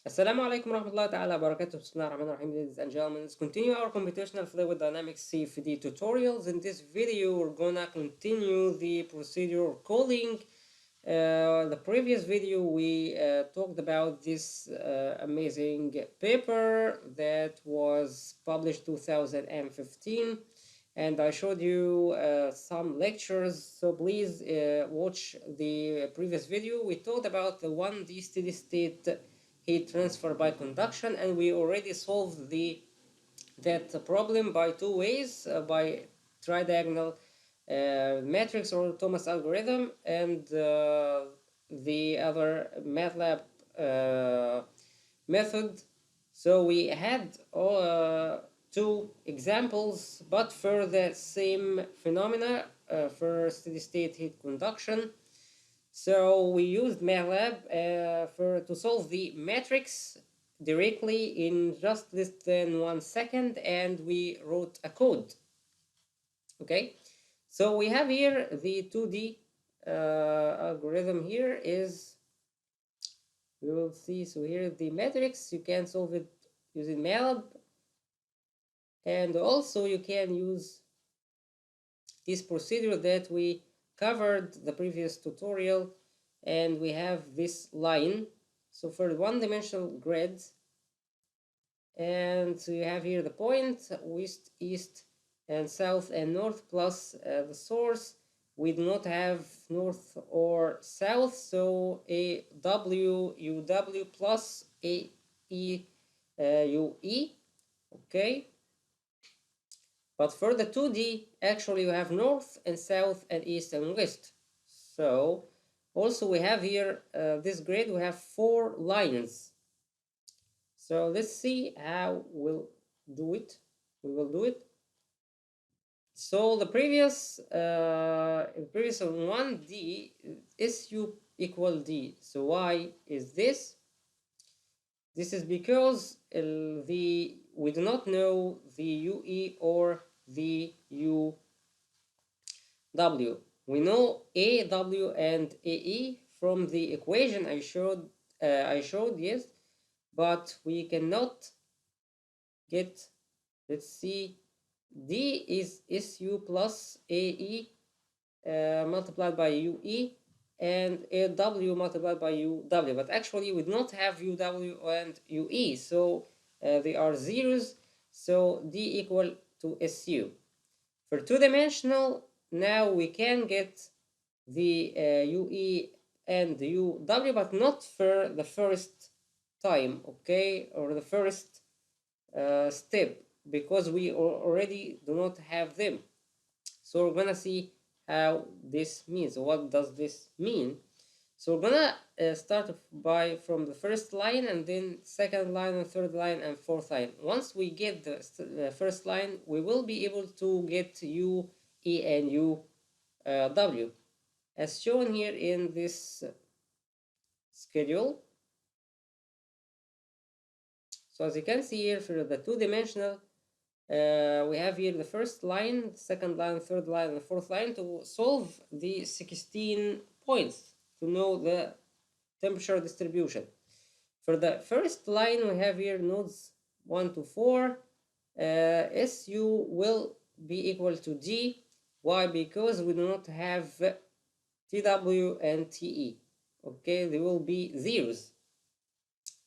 Assalamu alaikum warahmatullahi ta'ala barakatuh. Bismillah ar-Rahman ar-Rahim, ladies and gentlemen. Let's continue our computational fluid dynamics CFD tutorials. In this video, we're gonna continue the procedure of calling. The previous video, we talked about this amazing paper that was published 2015, and I showed you some lectures. So please watch the previous video. We talked about the 1D steady state heat transfer by conduction, and we already solved that problem by two ways, by tridiagonal matrix or Thomas algorithm, and the other MATLAB method. So we had two examples, but for the same phenomena, for steady state heat conduction. So we used MATLAB to solve the matrix directly in just less than 1 second, and we wrote a code. Okay, so we have here the 2D algorithm. Here is, we will see, so here the matrix, you can solve it using MATLAB, and also you can use this procedure that we covered the previous tutorial, and we have this line. So for one-dimensional grid, and so you have here the point west, east, and south and north, plus the source. We do not have north or south, so a w uw plus a e ue. Okay, but for the 2D, actually you have north and south and east and west. So also we have here this grid, we have 4 lines. So let's see how we'll do it. We will do it. So the previous 1D is U equal D. So why is this? This is because we do not know the UE or the UW. We know AW and AE from the equation I showed, yes, but we cannot get, let's see, D is SU plus AE multiplied by UE, and AW multiplied by UW, but actually we do not have UW and UE, so they are zeros, so D equal to SU. For two-dimensional, now we can get the UE and the UW, but not for the first time, okay, or the first step, because we already do not have them. So we're gonna see how this means. What does this mean? So we're gonna start from the first line, and then second line and third line and fourth line. Once we get the first line, we will be able to get U, E, and U, W, as shown here in this schedule. So as you can see here, for the two-dimensional, we have here the first line, second line, third line, and fourth line to solve the 16 points to know the temperature distribution. For the first line, we have here nodes 1 to 4. SU will be equal to D. Why? Because we do not have TW and TE. Okay, they will be zeros.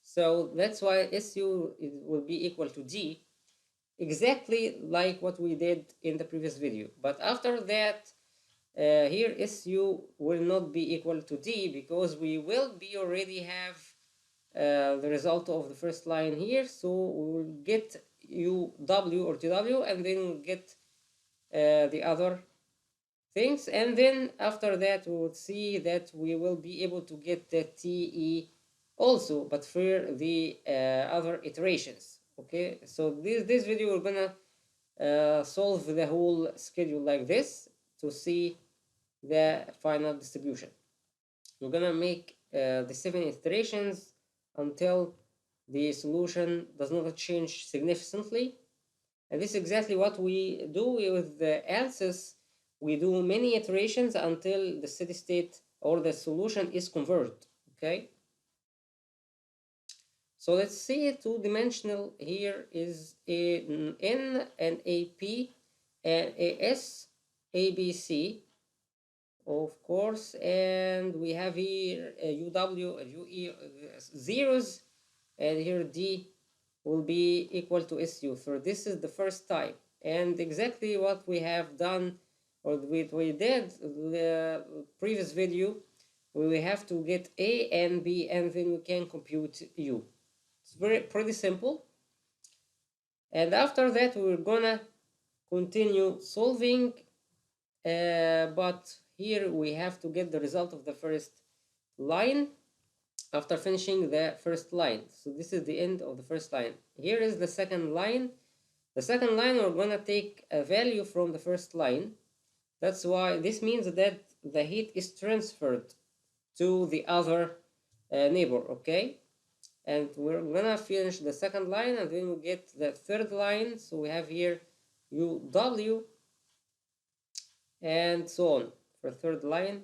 So that's why SU will be equal to D, exactly like what we did in the previous video. But after that, here SU will not be equal to D, because we will be already have the result of the first line here. So we will get UW or TW, and then we'll get the other things. And then after that, we will see that we will be able to get the TE also, but for the other iterations. Okay, so this video we're gonna solve the whole schedule like this to see the final distribution. We're gonna make the 7 iterations until the solution does not change significantly, and this is exactly what we do with the ANSYS. We do many iterations until the steady state or the solution is converged. Okay, So let's see two-dimensional. Here is a N and a P and a S, A, B, C, of course, and we have here UW, UE zeros, and here D will be equal to SU. So this is the first type, and exactly what we have done, or we did the previous video. We have to get A and B, and then we can compute U. It's pretty simple. And after that, we're gonna continue solving, but here we have to get the result of the first line after finishing the first line. So this is the end of the first line. Here is the second line. The second line, we're gonna take a value from the first line. That's why this means that the heat is transferred to the other neighbor, okay? And we're gonna finish the second line, and then we get the third line. So we have here UW and so on for third line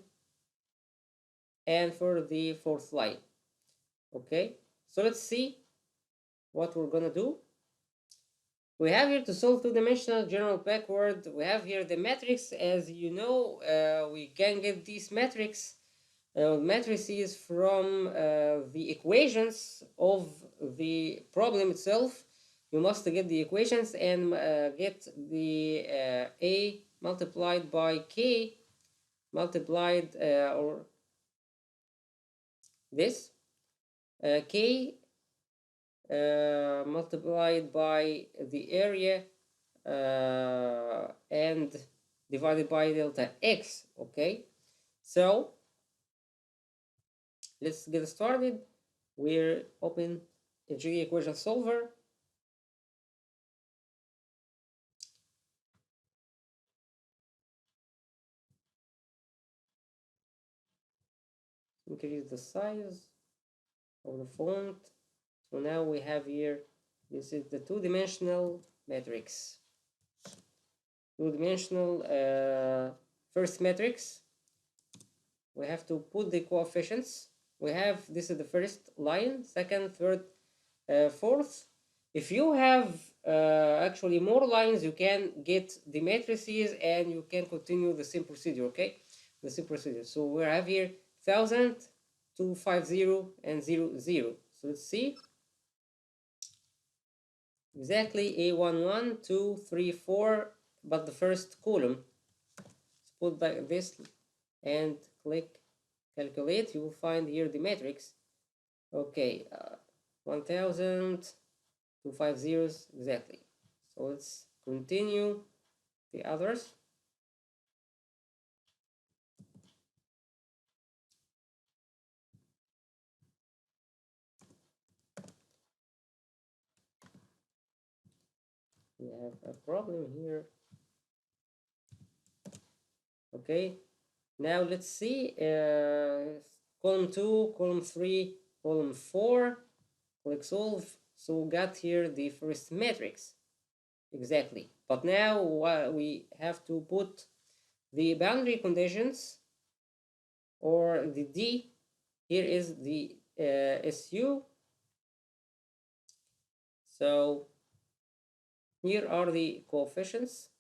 and for the fourth line. Okay, so let's see what we're gonna do. We have here to solve two-dimensional general backward. We have here the matrix. As you know, we can get these matrices from the equations of the problem itself. You must get the equations and get the A multiplied by K multiplied or this K multiplied by the area and divided by delta X. Okay, so let's get started. We're open Engineering Equation Solver. Increase the size of the font. So now we have here, this is the two-dimensional matrix. Two-dimensional first matrix. We have to put the coefficients. We have, this is the first line, second, third, fourth. If you have actually more lines, you can get the matrices and you can continue the same procedure, okay? The same procedure. So we have here 1000, 250, and 00. So let's see. Exactly A11, 2, 3, 4, but the first column. Let's put back this and click calculate. You will find here the matrix. Okay, 1000, 250 exactly. So let's continue the others. We have a problem here. Okay, now let's see column 2, column 3, column 4, click solve. So we got here the first matrix exactly, but now we have to put the boundary conditions, or the D. Here is the SU. So here are the coefficients.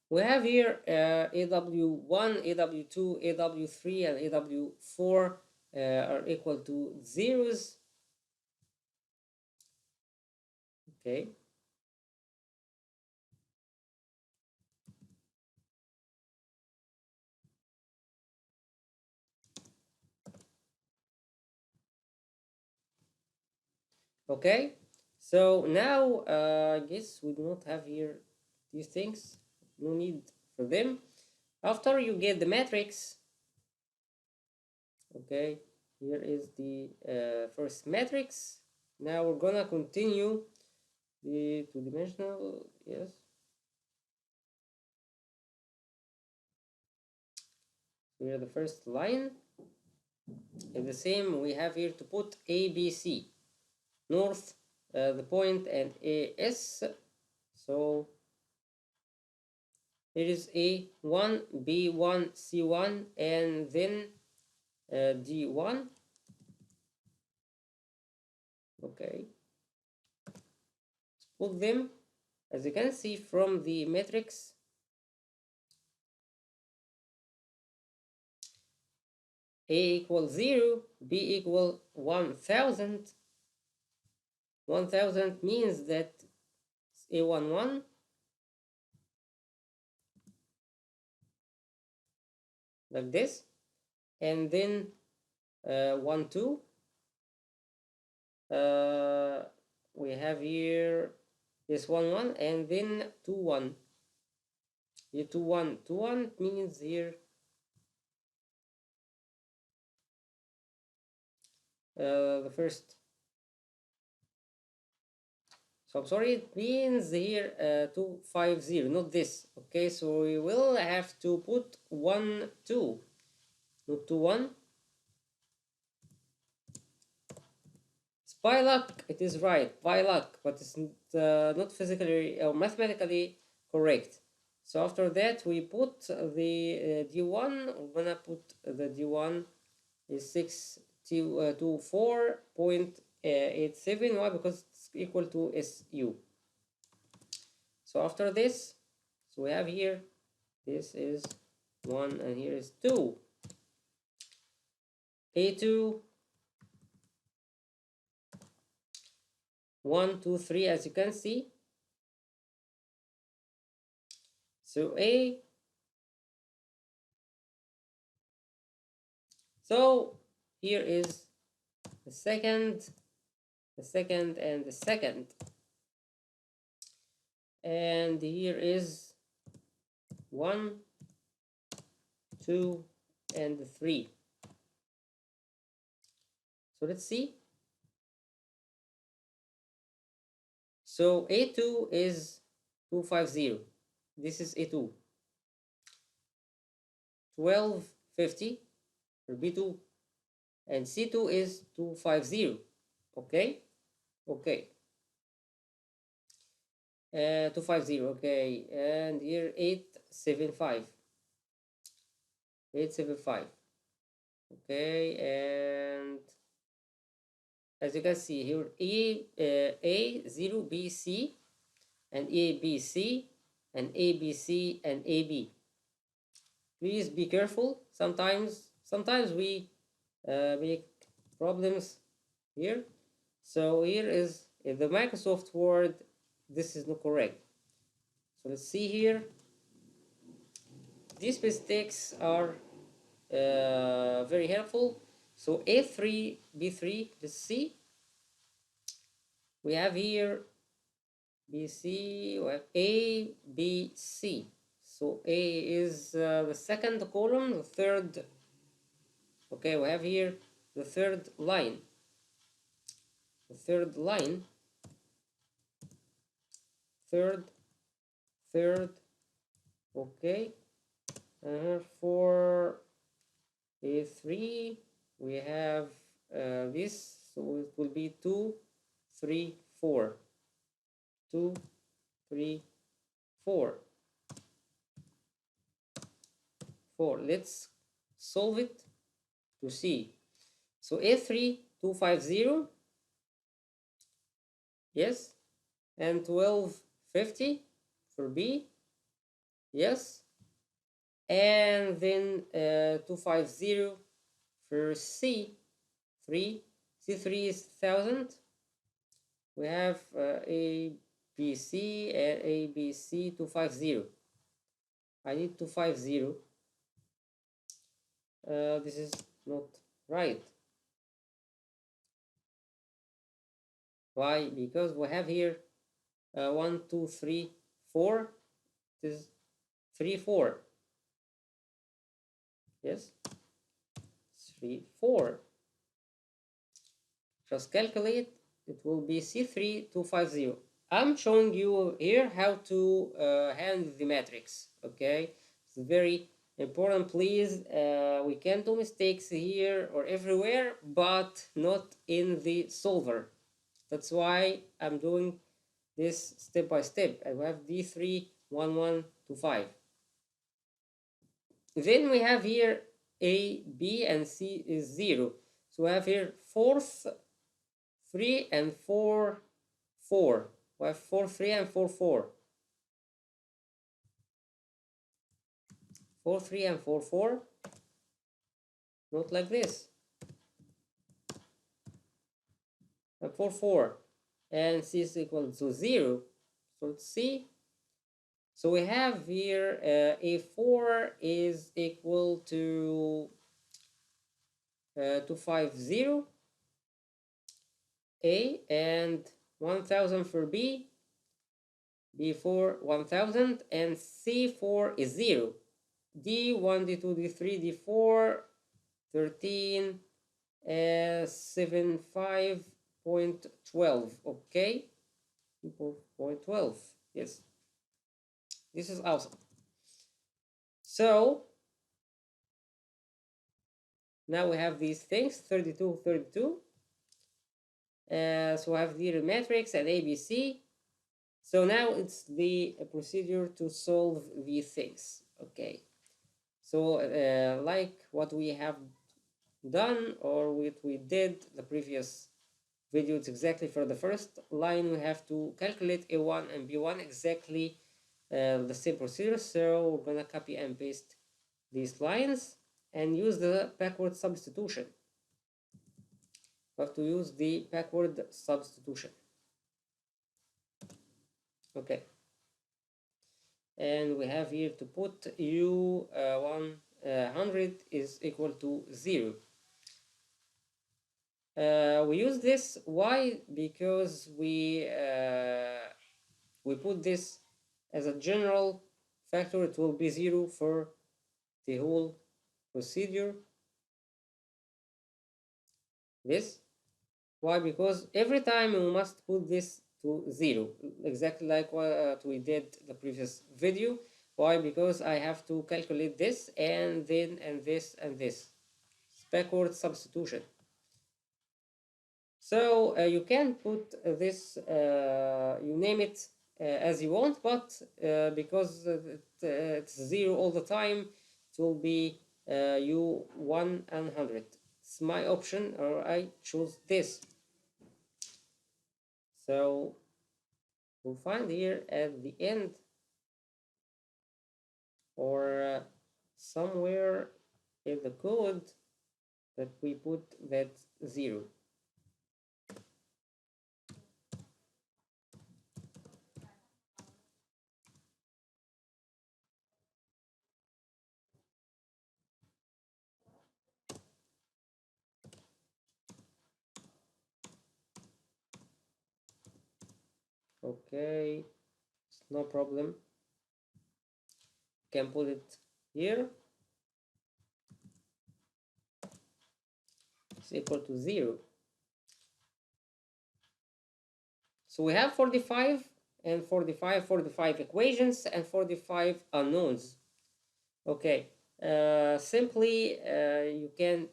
We have here AW1, AW2, AW3, and AW4 are equal to zeros. Okay. Okay. So now I guess we do not have here these things. No need for them. After you get the matrix, okay, here is the first matrix. Now we're gonna continue the two-dimensional, yes. Here the first line. And the same we have here to put ABC, north, the point, and AS. So it is A1, B1, C1, and then D1. Okay, let's put them. As you can see from the matrix, A equals 0, B equal 1000. 1000 means that A11 like this, and then 1 2, we have here this 1 1, and then 2 1. Here 2 1 2 1 means here the first. So I'm sorry, it means here 250, not this. Okay, so we will have to put 1 2, not 2 1. By luck, it is right, by luck, but it's not physically or mathematically correct. So after that, we put the D1. We're gonna put the D1 is 6 to 4.87. Why? Because it's equal to SU. So after this, so we have here, this is 1 and here is 2. A2, 1 2 3, as you can see. So so here is the second, and the second, and here is 1 2 and 3. So let's see. So A2 is 250. This is A2. 1250 for B2, and C2 is 250. Okay, okay. 250. Okay, and here 875. 875. Okay, and as you can see here, A0 BC and ABC and ABC and AB. Please be careful. Sometimes we make problems here. So here is in the Microsoft Word, this is not correct. So let's see here. These mistakes are very helpful. So A3, B3, let's see. We have here BC, we have A, B, C. So A is the second column, the third. Okay, we have here the third line. The third line. Third. Okay. For A3, we have this, so it will be 2, 3, 4. 2, 3, 4. 4. Let's solve it to see. So A3, 250. Yes. And 1250 for B. Yes. And then 250 for C3. C3 is 1000. We have ABC and ABC 250. I need 250. This is not right. Why? Because we have here 1 2 3 4. This is 3 4. Yes, 3 4. Just calculate. It will be C3 250. I'm showing you here how to handle the matrix. Okay, it's very important. Please, we can do mistakes here or everywhere, but not in the solver. That's why I'm doing this step by step. I have D3 1125. Then we have here A, B, and C is 0. So we have here fourth, 3, and 4, 4. We have 4, 3, and 4, 4. 4, 3, and 4, 4. Not like this. And 4, 4. And C is equal to 0. So let's see. So we have here A4 is equal to 250 A, and 1000 for B, B4 1000, and C4 is 0. D1, D2, D3, D4 13, 75.12. Okay, 2.12. Yes, this is awesome. So now we have these things 32, 32. So I have the matrix and ABC. So now it's the procedure to solve these things. Okay. So like what we have done or what we did the previous video, it's exactly for the first line we have to calculate A1 and B1 exactly the same procedure. So we're gonna copy and paste these lines and use the backward substitution. We have to use the backward substitution. Okay. And we have here to put U100 is equal to 0. We use this. Why? Because we put this as a general factor. It will be 0 for the whole procedure. This. Why? Because every time we must put this to 0, exactly like what we did the previous video. Why? Because I have to calculate this and then and this and this. It's backward substitution. So you can put this, you name it as you want, but because it's 0 all the time, it will be U100. It's my option, or I choose this. So we'll find here at the end or somewhere in the code that we put that 0. Okay, it's no problem. Can put it here. It's equal to 0. So we have 45 and 45 equations and 45 unknowns. Okay, simply you can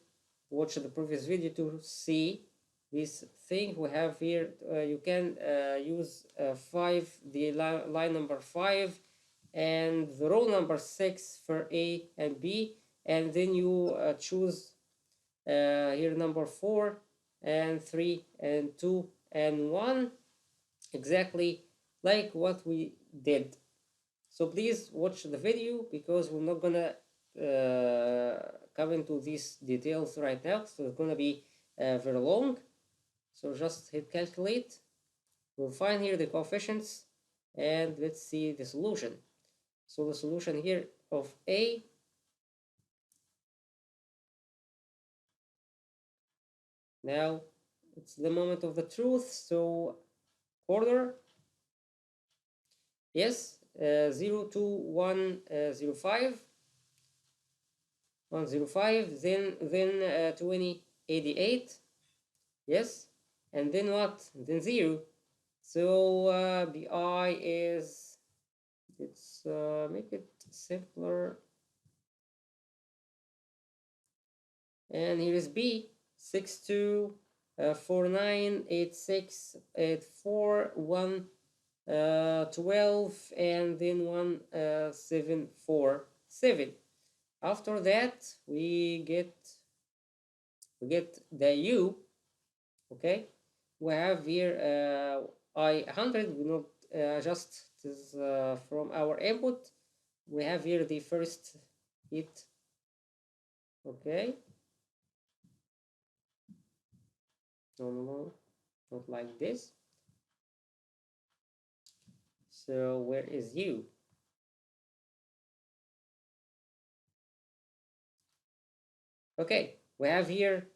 watch the previous video to see this thing we have here. You can use 5, the line number 5, and the row number 6 for A and B, and then you choose here number 4 and 3 and 2 and 1, exactly like what we did. So please watch the video because we're not gonna come into these details right now, so it's gonna be very long. So just hit calculate. We'll find here the coefficients and let's see the solution. So the solution here of A now, it's the moment of the truth. So order, yes, 0 to 105, 105, then 2088, yes, and then what? Then 0. So BI is, let's make it simpler, and here is B, 62498684 12, and then 1747. After that, we get the U. Okay, we have here I100. We not adjust this from our input. We have here the first hit. Okay, no, not like this. So where is U? Okay, we have here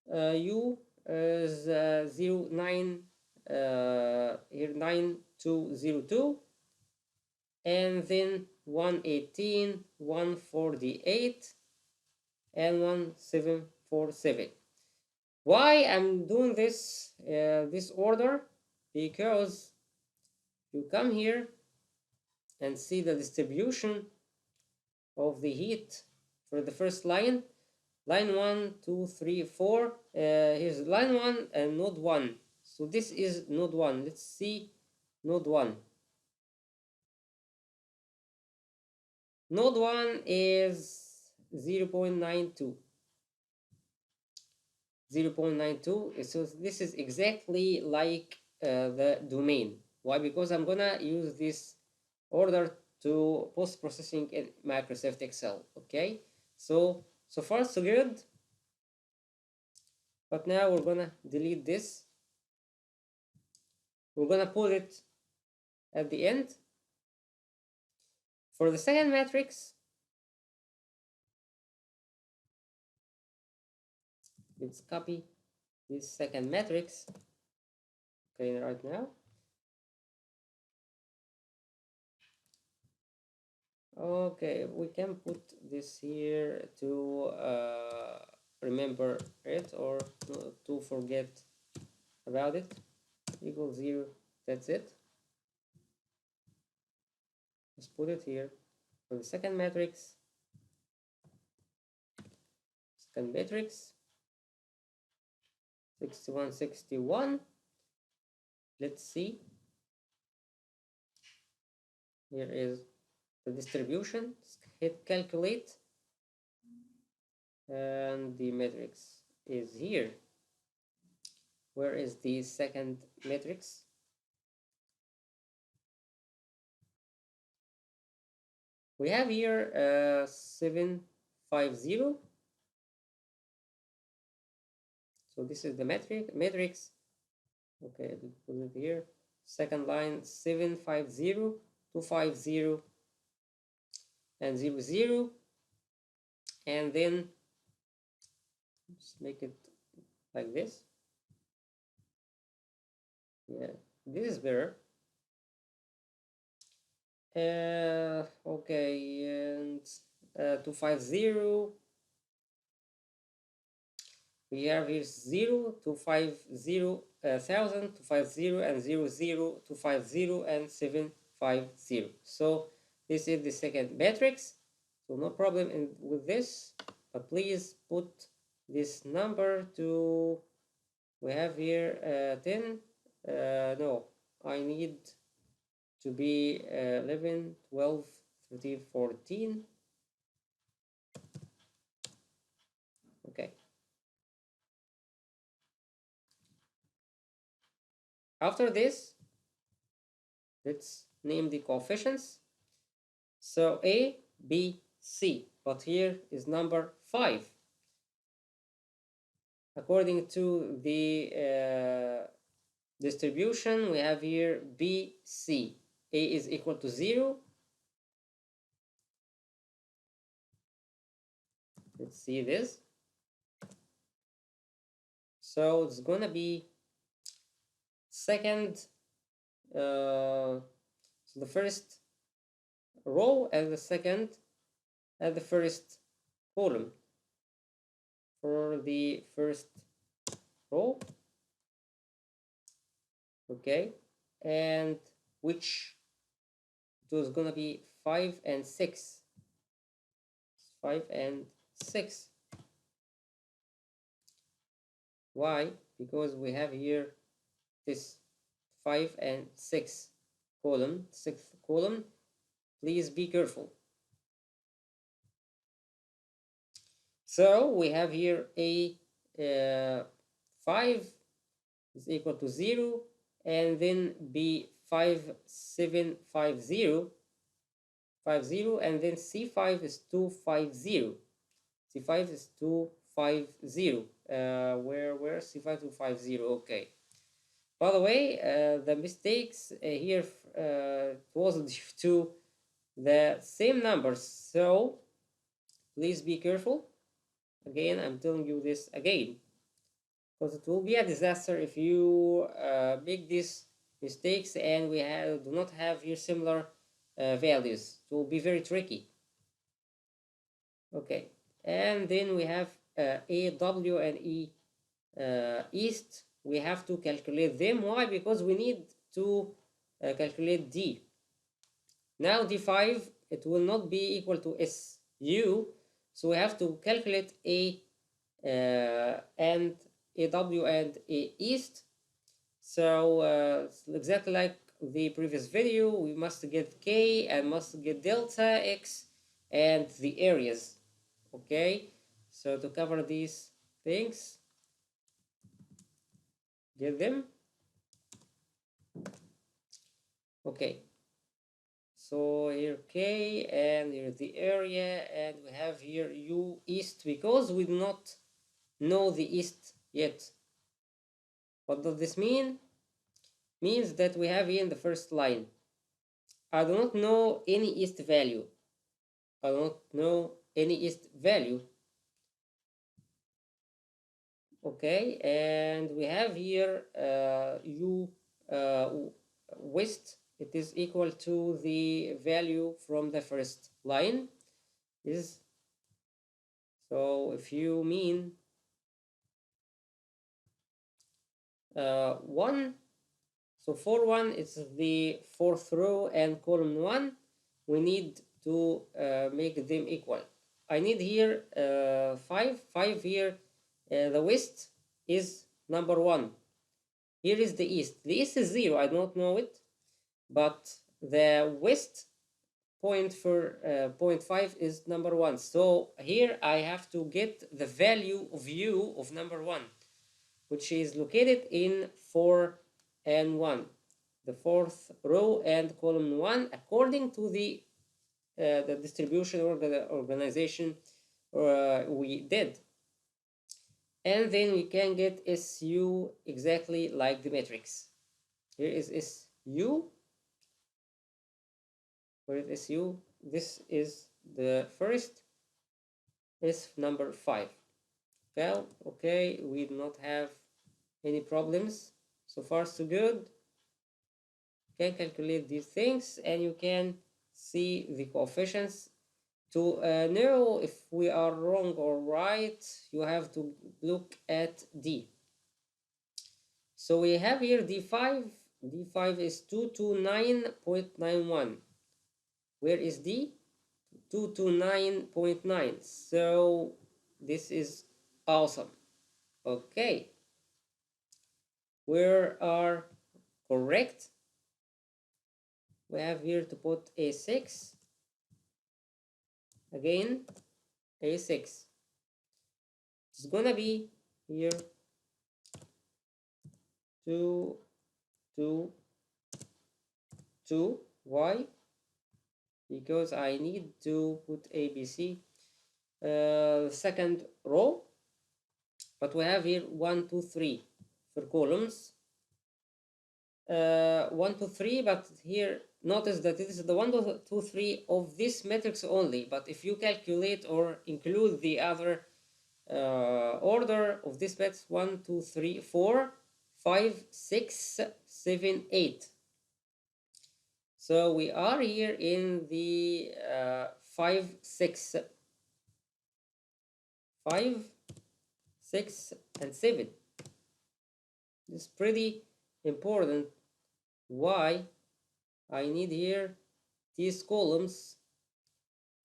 U is 09 here 9202, and then 118, 148, and 1747. Why I'm doing this this order? Because you come here and see the distribution of the heat for the first line. Line 1, 2, 3, 4. Here's line 1 and node 1. So this is node 1. Let's see node 1. Node 1 is 0.92. 0.92. So this is exactly like the domain. Why? Because I'm gonna use this order to post-processing in Microsoft Excel. Okay, so far so good. But now we're gonna delete this. We're gonna put it at the end. For the second matrix, let's copy this second matrix. Okay, right now. Okay, we can put this here to remember it or to forget about it. Equals 0. That's it. Let's put it here for the second matrix. Second matrix 61, 61. Let's see. Here is the distribution. Hit calculate, and the matrix is here. Where is the second matrix? We have here 750. So this is the matrix. Okay, put it here. Second line 750, 250, and 00. And then just make it like this. Yeah, this is better. Okay, and 250. We have here 0, 250, 1000, 250, and 00, 250, and 750. So this is the second matrix. So no problem with this, but please put this number to, we have here 10. No, I need to be 11, 12, 13, 14. Okay. After this, let's name the coefficients. So A, B, C, but here is number 5. According to the distribution, we have here B, C. A is equal to 0. Let's see this. So it's gonna be second, so the first row and the second and the first column. For the first row, okay, and which it was gonna be 5 and 6. 5 and 6. Why? Because we have here this 5 and 6 column, 6th column. Please be careful. So we have here a 5 is equal to 0, and then B 5750, and then C5 is 250. C5 is 250. Where C5 250? Okay. By the way, the mistakes here was due to the same numbers, so please be careful. Again, I'm telling you this again, because it will be a disaster if you make these mistakes and we do not have here similar values. It will be very tricky. Okay, and then we have A, W, and E east. We have to calculate them. Why? Because we need to calculate D. Now D5, it will not be equal to SU, so we have to calculate A and AW and A east. So it's exactly like the previous video, we must get K and must get delta X and the areas. Okay, so to cover these things, get them. Okay, so here K and here the area, and we have here U east because we do not know the east yet. What does this mean? Means that we have here in the first line, I do not know any east value. I don't know any east value. Okay, and we have here U west. It is equal to the value from the first line. Is so if you mean 1, so for 1 it's the fourth row and column 1, we need to make them equal. I need here 5 here. The west is number 1. Here is the east. The east is 0. I don't know it, but the west point for 0.5 is number 1. So here I have to get the value of U of number 1, which is located in 4 and 1, the fourth row and column 1, according to the distribution or the organization we did. And then we can get SU exactly like the matrix. Here is SU. Where is SU? This is the first, is number 5. Well, okay, we do not have any problems. So far, so good. You can calculate these things and you can see the coefficients. To know if we are wrong or right, you have to look at D. So we have here D5. D5 is 229.91. Where is D? 229.9. So this is awesome. Okay. We are correct. We have here to put A6. Again, A6. It's gonna be here 2, 2, 2. Why? Because I need to put ABC second row, but we have here 1, 2, 3 for columns. 1, 2, 3, but here notice that it is the 1, 2, 3 of this matrix only, but if you calculate or include the other order of this matrix, 1, 2, 3, 4, 5, 6, 7, 8. So we are here in the 5, 6, 5, 6, and 7. This is pretty important. Why? I need here these columns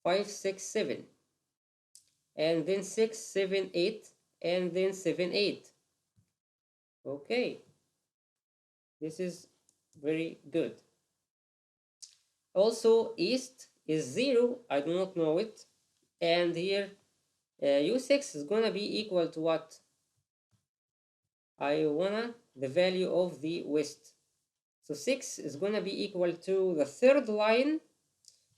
5, 6, 7, and then 6, 7, 8, and then 7, 8. Okay, this is very good. Also, east is 0. I do not know it, and here U6 is gonna be equal to what? I wanna the value of the west. So 6 is gonna be equal to the third line,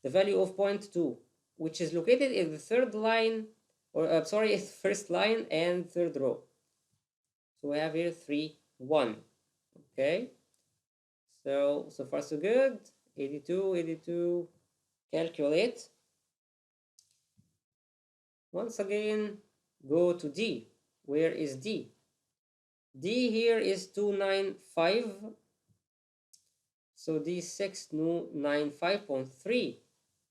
the value of point 2, which is located in the third line, or sorry, first line and third row. So we have here 3, 1. Okay. So far so good. 82, 82. Calculate. Once again, go to D. Where is D? D here is 295. So D 695.3.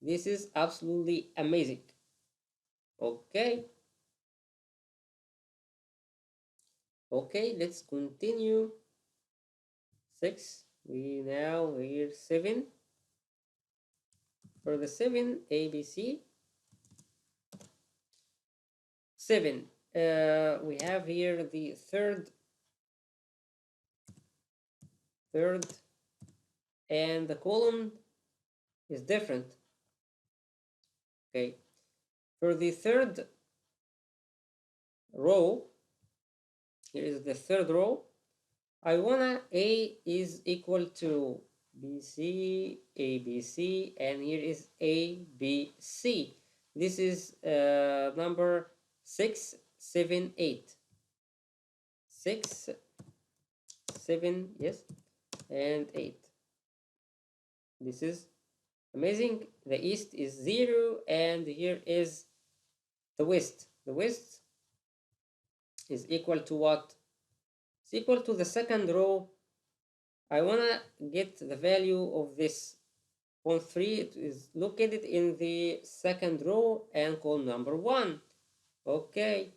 This is absolutely amazing. Okay. Okay, let's continue. 6. We're 7. For the 7, ABC. 7. We have here the third, and the column is different. Okay. For the third row, here is the third row. I wanna A is equal to BC, ABC, and here is ABC. This is number 6, 7, 8. 6, 7, yes, and 8. This is amazing. The east is 0, and here is the west. The west is equal to what? It's equal to the second row. I wanna get the value of this. Column 3 is located in the second row and column number 1. Okay,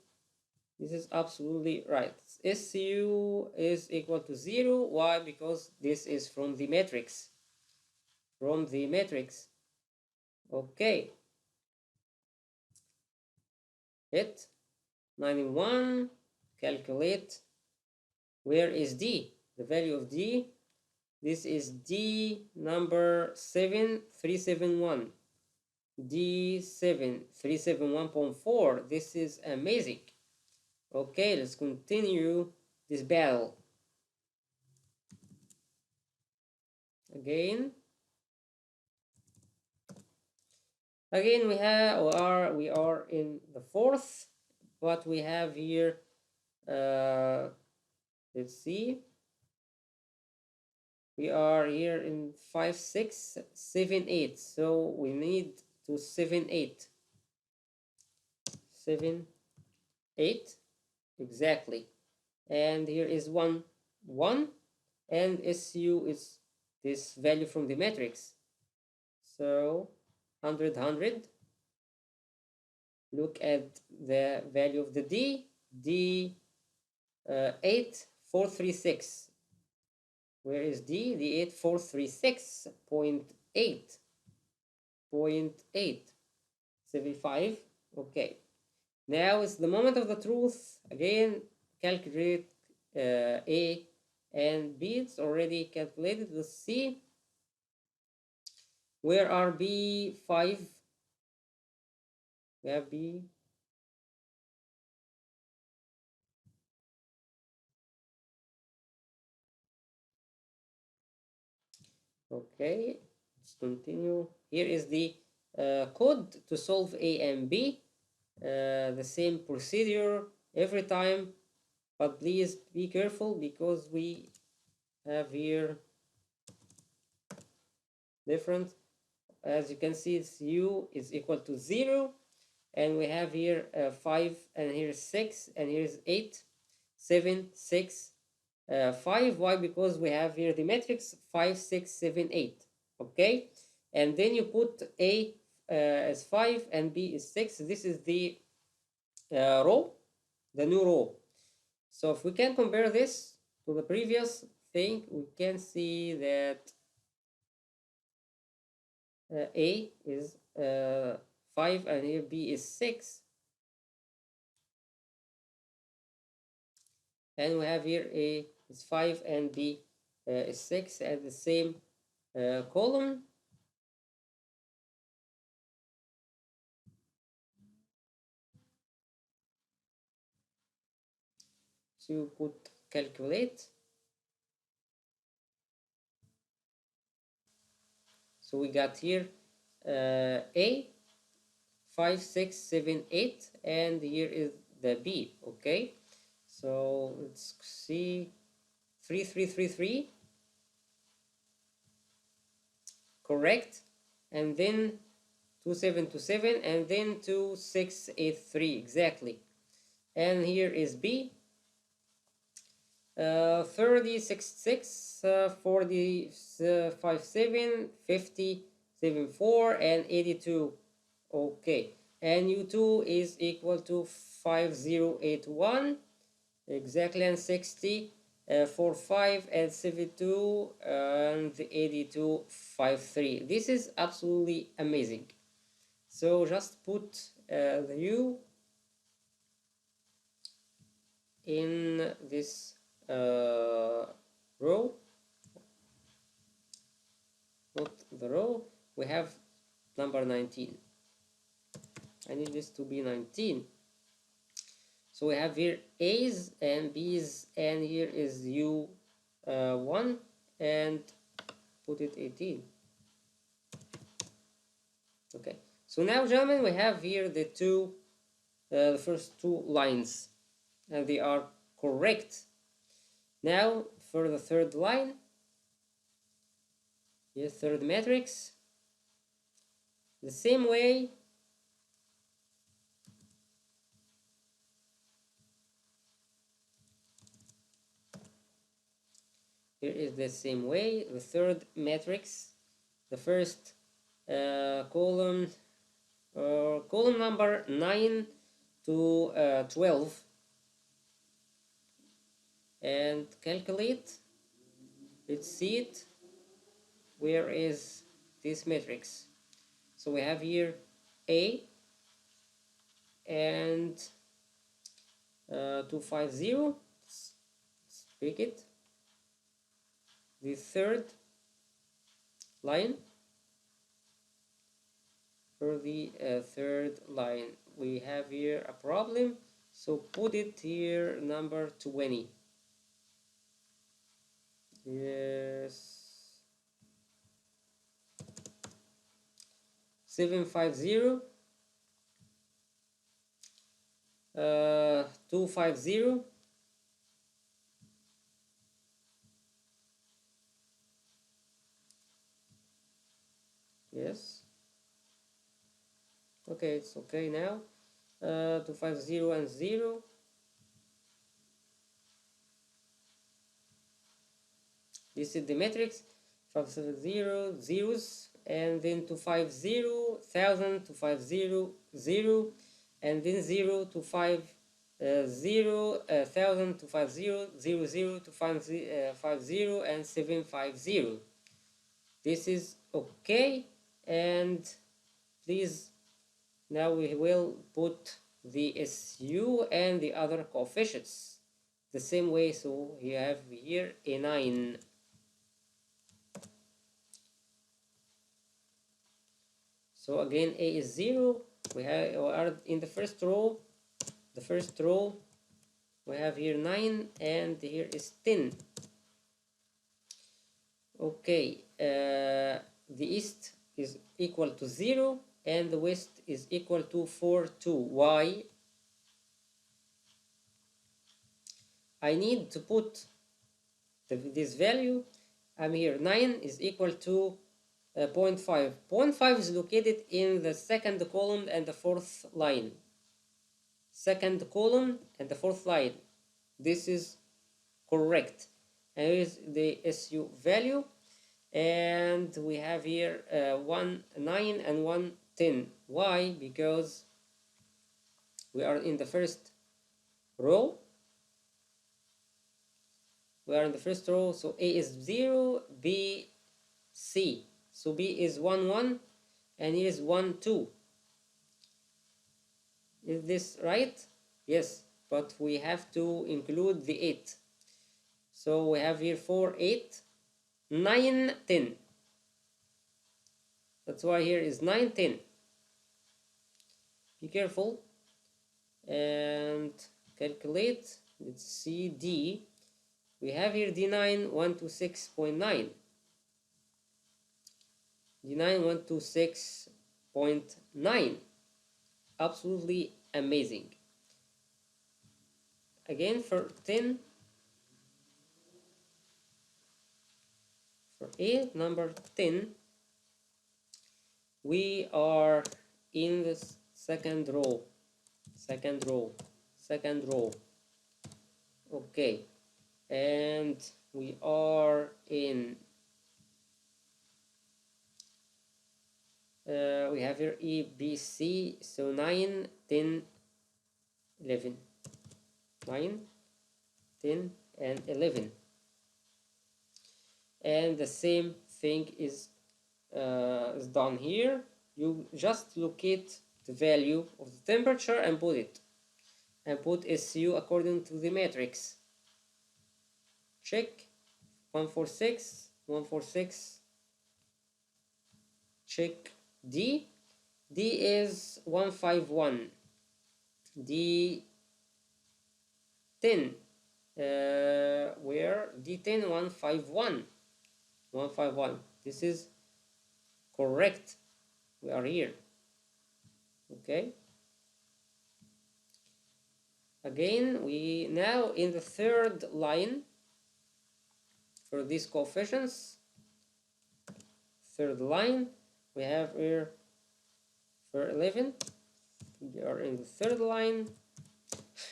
this is absolutely right. SU is equal to 0. Why? Because this is from the matrix. From the matrix. Okay. Hit 91. Calculate. Where is D? The value of D. This is D number 7371. D7371.4. This is amazing. Okay, let's continue this battle. Again we are in the fourth. What we have here, let's see. We are here in 5, 6, 7, 8. So we need to 7, 8. 7, 8. Exactly. And here is 1, 1. And SU is this value from the matrix. So 100, 100. Look at the value of the D. D 8436. Where is D? The 8436.8. 0.875. Okay. Now it's the moment of the truth. Again, calculate A and B. It's already calculated. Let's see. Where are B5? We have B. Okay, let's continue. Here is the code to solve A and B. The same procedure every time, but please be careful because we have here different. As you can see, it's U is equal to 0, and we have here 5, and here's 6, and here's 8, 7, 6, 5. Why? Because we have here the matrix 5, 6, 7, 8. Okay, and then you put A as 5 and B is 6. This is the row, the new row. So if we can compare this to the previous thing, we can see that A is 5 and here B is 6. And we have here A is 5 and B is 6 at the same column. So put calculate. So we got here A 5, 6, 7, 8, and here is the B. Okay, so let's see 3, 3, 3, 3, correct, and then 2, 7, 2, 7, and then 2, 6, 8, 3, exactly. And here is B 30, 66, 40, 5, 7, 50, 7, 4, and 82. Okay, and U2 is equal to 5081 exactly, and 60, 45, and 72, and 82, 53. This is absolutely amazing. So just put the U in this row, not the row. We have number 19. I need this to be 19. So we have here A's and B's, and here is U1, and put it 18. Okay, so now, gentlemen, we have here the first two lines, and they are correct. Now for the third line, the third matrix, the same way. Here is the same way, the third matrix, the first column, column number 9 to 12, and calculate. Let's see it. Where is this matrix? So we have here A and 250. Let's pick it. The third line. For the third line, we have here a problem. So put it here, number 20. Yes. 750, 250, yes. Okay, it's okay now. 250 and 0. This is the matrix. 570 zeros, and then 250 1000, 250 0, and then 0 to 5 0 1000, 250 00 to 50, and 750. This is okay, and please, now we will put the SU and the other coefficients the same way. So you have here a 9. So again, A is 0. We are in the first row. The first row, we have here 9, and here is 10. Okay, the east is equal to 0, and the west is equal to 4, 2. Why? I need to put this value. I'm here, 9 is equal to 0.5. 0.5 is located in the second column and the fourth line. Second column and the fourth line. This is correct. And here is the SU value. And we have here 1, 9 and 1, 10. Why? Because we are in the first row. We are in the first row, so A is 0, B, C. So B is 1, 1, and here is 1, 2. Is this right? Yes, but we have to include the 8. So we have here 4, 8, 9, 10. That's why here is 9, 10. Be careful and calculate. let's see D. We have here D9 126.9. D9 126.9. Absolutely amazing. Again for 10, for A number 10, we are in the second row. Okay, and we are in we have here E, B, C, so 9, 10, 11. 9, 10, and 11. And the same thing is done here. You just locate the value of the temperature and put it. And put SU according to the matrix. Check 146, 146. Check D. D is 151. D 10. Where D10 151. 151. This is correct. We are here. Okay. Again, we now in the third line for these coefficients. Third line, we have here for 11. We are in the third line.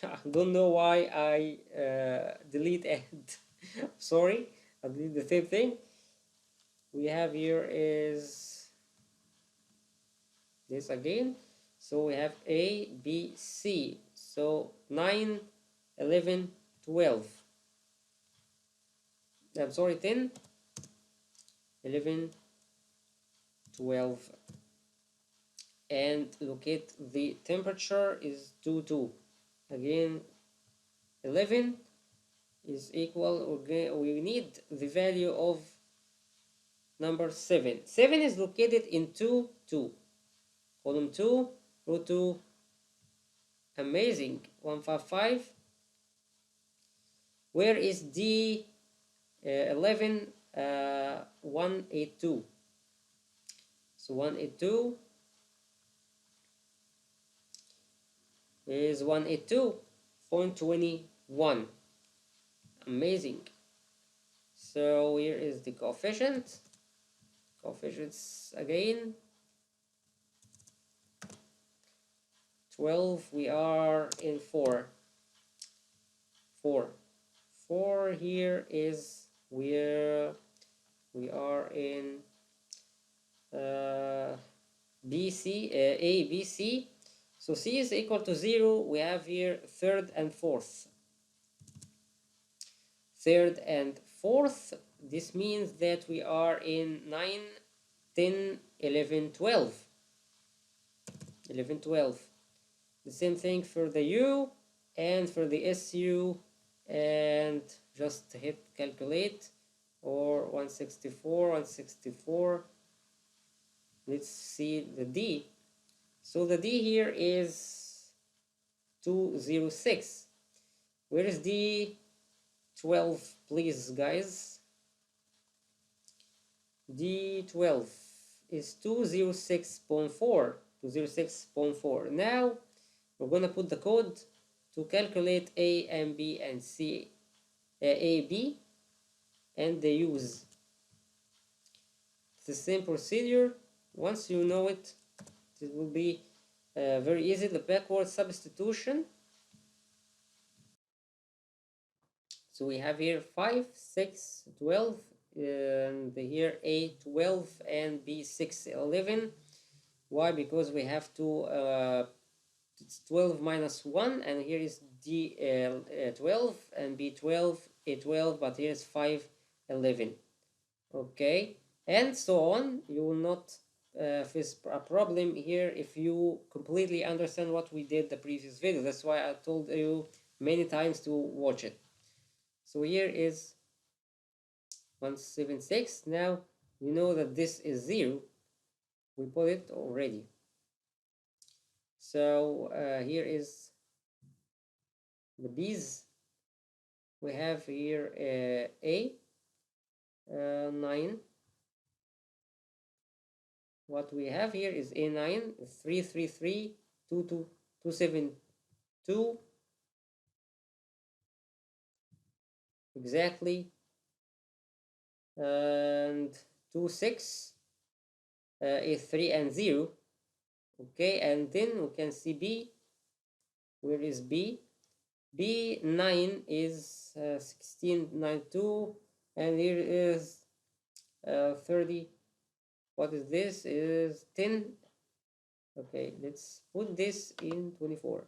I don't know why I delete and sorry, I delete the same thing. We have here is this again. So we have A, B, C. So 9, 11, 12. I'm sorry, 10, 11, 12. And locate the temperature is 22. Again, 11 is equal, okay, we need the value of number 7. 7 is located in 2, 2. Column 2, row 2. Amazing. 155. Where is D 11? 182. So 182 is 182.21. Amazing. So here is the coefficient. Coefficients again. 12, we are in 4. 4. 4 here is where we are in B, C, A, B, C. So C is equal to 0. We have here third and fourth. Third and fourth. This means that we are in 9, 10, 11, 12. 11, 12. The same thing for the U and for the SU, and just hit calculate, or 164, 164. Let's see the D. So the D here is 206. Where is D12, please, guys? D12 is 206.4. 206.4. Now we're gonna put the code to calculate A and B and C, A, B, and the use. It's the same procedure. Once you know it, it will be very easy. The backward substitution. So we have here 5, 6, 12, and here A 12 and B 6, 11. Why? Because we have to it's 12 minus 1, and here is D 12 and B 12, A 12, but here's 5, 11. Okay, and so on. You will not face a problem here if you completely understand what we did the previous video. That's why I told you many times to watch it. So here is 176. Now you know that this is 0. We put it already. So here is the B's. we have here A 9. What we have here is A9 333 272 exactly, and 26 is 3 and 0. Okay, and then we can see B. Where is B? B9 is 1692, and here is 30. What is this? Is 10. Okay, let's put this in 24.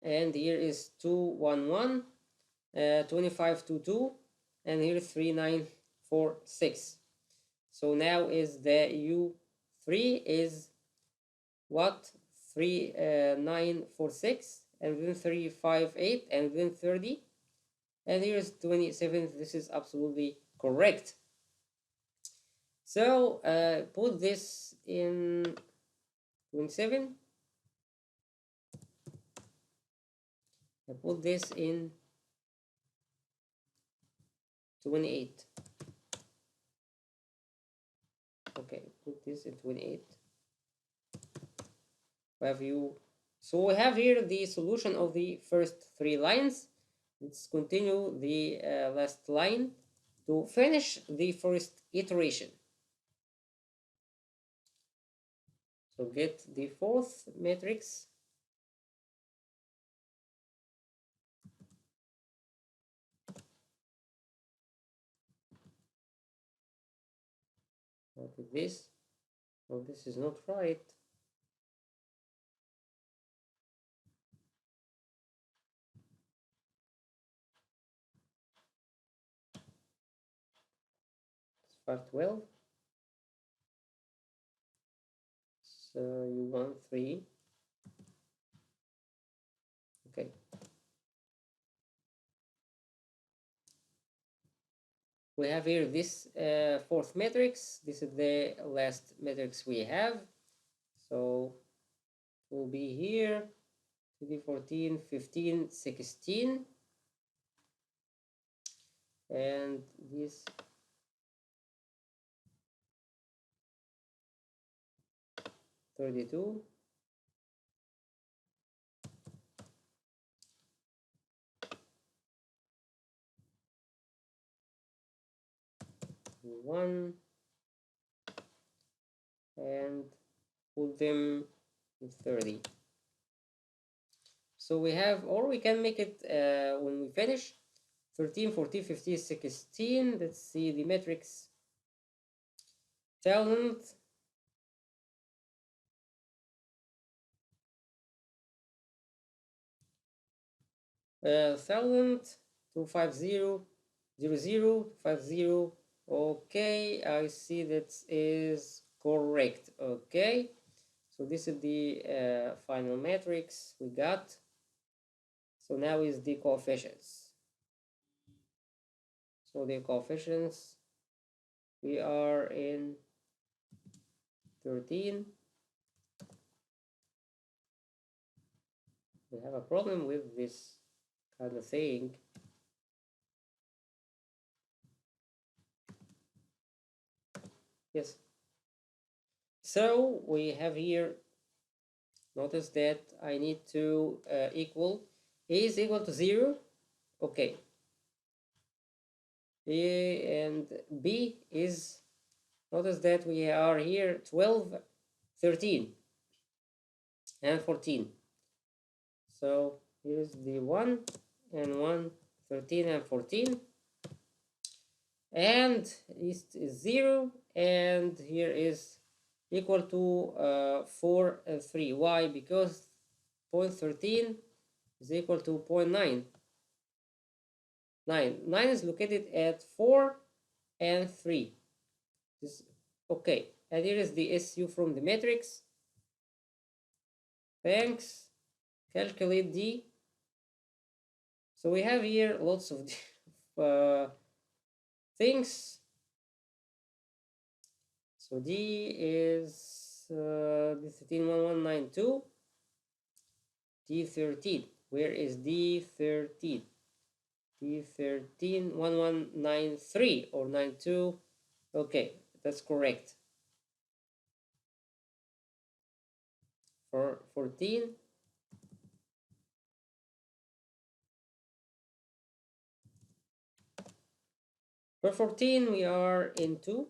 And here is 211, 2522, and here 3946. So now is the U3 is what? 3946, and then 358, and then 30, and here's 27. This is absolutely correct. So put this in 27. I put this in 28. Okay, put this in 28. Have you? So we have here the solution of the first 3 lines. Let's continue the last line to finish the first iteration. So get the fourth matrix. What is this? Oh, this is not right. It's 512. So you want 3. Okay. We have here this fourth matrix. This is the last matrix we have. So it will be here 2D14, 15, 16. And this 32. One, and put them in 30. So we have, or we can make it when we finish 13, 14, 15, 16. Let's see the matrix. 1000, 1000, 250, 00, 50. Okay, I see that is correct. Okay, so this is the final matrix we got. So now is the coefficients. So the coefficients, we are in 13. We have a problem with this kind of thing. Yes. So we have here, notice that I need to equal, A is equal to 0. Okay. A and B is, notice that we are here 12, 13, and 14. So here's the 1 and 1, 13 and 14. And is 0, and here is equal to 4 and 3. Why? Because 0.13 is equal to 0.9. 9 is located at 4 and 3. This, okay, and here is the SU from the matrix. Thanks. Calculate D. So we have here lots of things. So D is 131192. D13. Where is D13? D13, 1193 or 92. Okay, that's correct. For 14, for 14 we are in 2,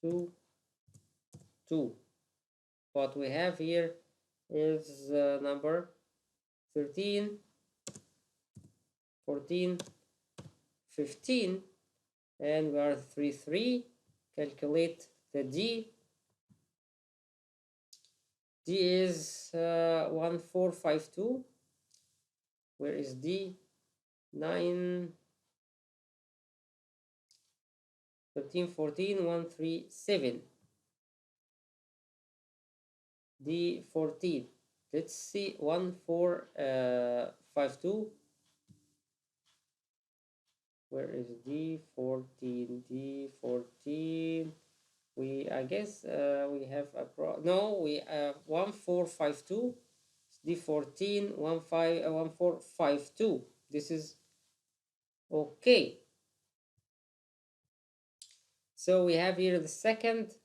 2, 2. What we have here is number 13, 14, 15, and we are 3, 3. Calculate the D. D is 1452. Where is D? 9, 13, 14, 137. D14. Let's see 1452. Where is D14? D14. I guess we have a no, we have 1452. D14 1452. This is okay. So we have here the second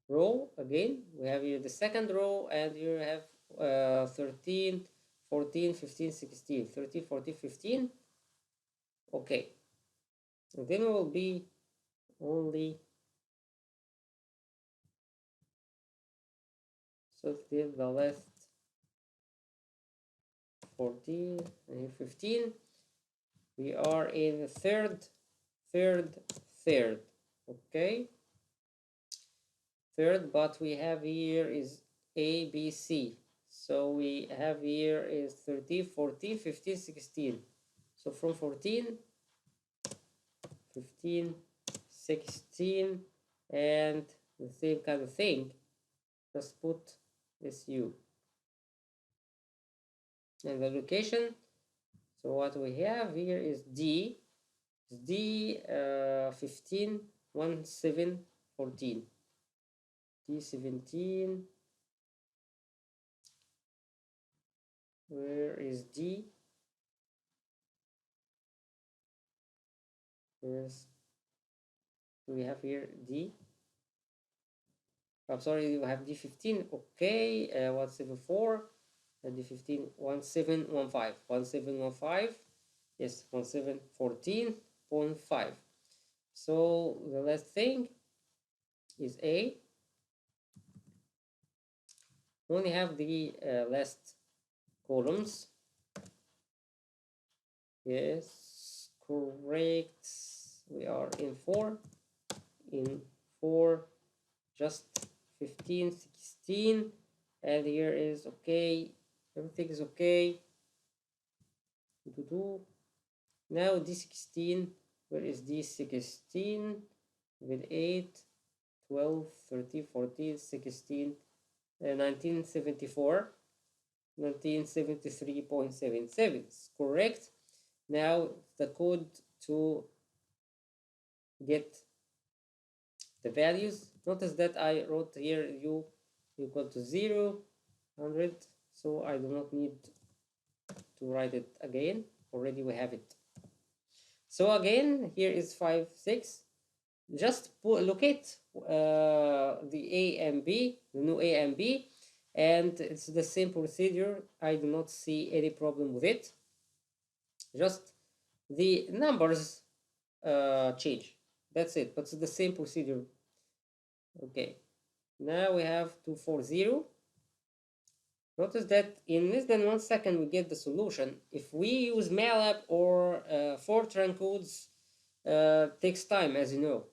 row. Again, we have here the second row, and you have 13, 14, 15, 16, 13, 14, 15. Okay, and then will be only, so till the last 14 and here 15. We are in third, okay, third, but we have here is A, B, C. So we have here is 13, 14, 15, 16. So from 14, 15, 16, and the same kind of thing, just put this U. And the location, so what we have here is D, D 15, 17, 14. D17, where is D? Yes, we have here D. I'm sorry, you have D15. Okay, 174, D15, 1715, 1715. Yes, 1714.5. So the last thing is A. We only have the last columns. Yes, correct. We are in 4. In 4, just 15, 16. And here is okay. Everything is okay. Now D16. Where is D16? With 8, 12, 13, 14, 16, 1974, 1973.77. Correct. Now the code to get the values. Notice that I wrote here U equal to 0, 100. So I do not need to write it again. Already we have it. So again, here is 5, 6. Just locate the A and B, the new A and B, and it's the same procedure. I do not see any problem with it. Just the numbers change. That's it, but it's the same procedure. Okay, now we have 240. Notice that in less than 1 second we get the solution. If we use MATLAB or Fortran codes, takes time, as you know.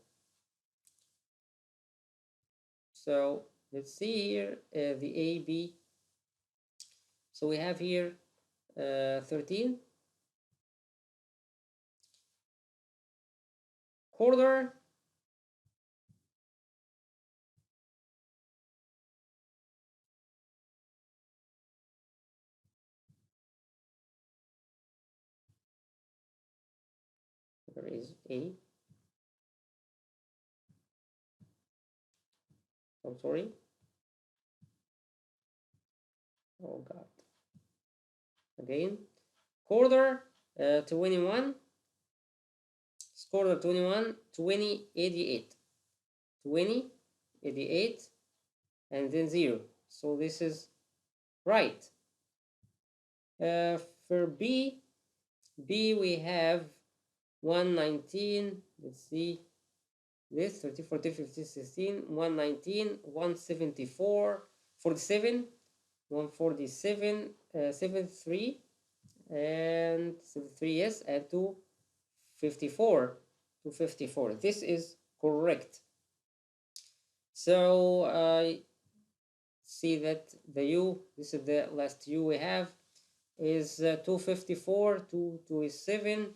So let's see here the A, B. So we have here 13, quarter, there is A. I'm sorry. Oh God. Again. Quarter 21. Quarter 21, 2088. 2088 and then 0. So this is right. For B we have 119. Let's see. This 30, 40, 50, 16, 119, 174, 47, 147, 73, and 73, yes, and 254, 254. This is correct. So I see that the U, this is the last U we have, is 254, 227,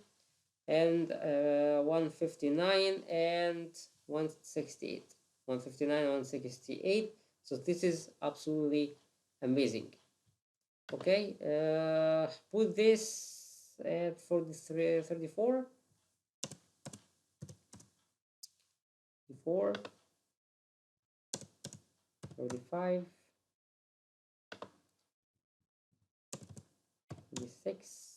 and 159 and 168. 159 and 168. So this is absolutely amazing. Okay, put this at 43, 34, 34, 35, 36.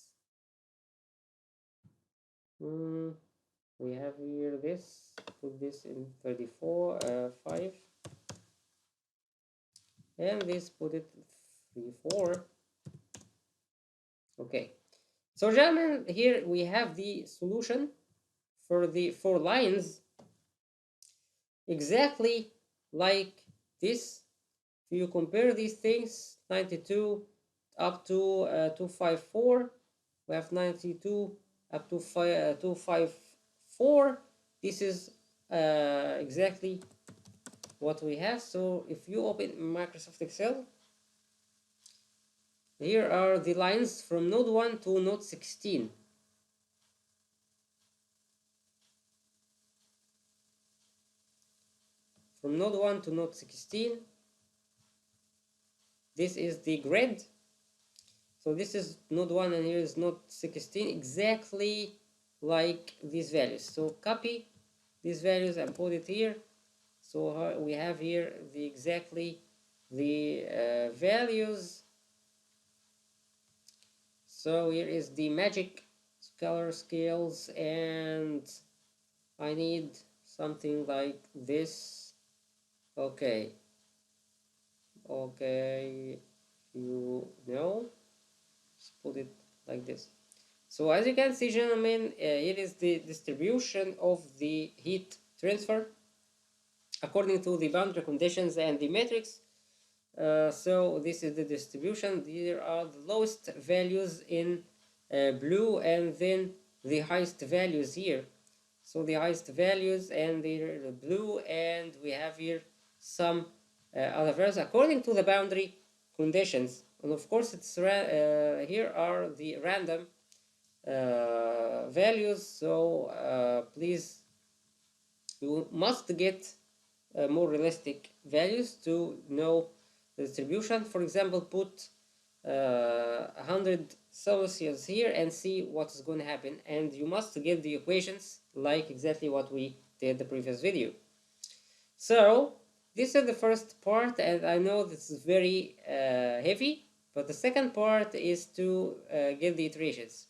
We have here this, put this in 34, 5, and this put it 3, 4. Okay, so gentlemen, here we have the solution for the 4 lines exactly like this. If you compare these things, 92 up to 254, we have 92 up to 254. This is exactly what we have. So if you open Microsoft Excel, here are the lines from node 1 to node 16. From node 1 to node 16, this is the grid. So this is node 1 and here is node 16, exactly like these values. So copy these values and put it here. So we have here the exactly the values. So here is the magic color scales, and I need something like this. Okay, you know, let's put it like this. So as you can see, gentlemen, here is the distribution of the heat transfer according to the boundary conditions and the matrix. So this is the distribution. There are the lowest values in blue, and then the highest values here. So the highest values and the blue, and we have here some other values according to the boundary conditions. And of course, it's here are the random values. So please, you must get more realistic values to know the distribution. For example, put 100 Celsius here and see what is going to happen, and you must get the equations like exactly what we did in the previous video. So this is the first part, and I know this is very heavy, but the second part is to get the iterations.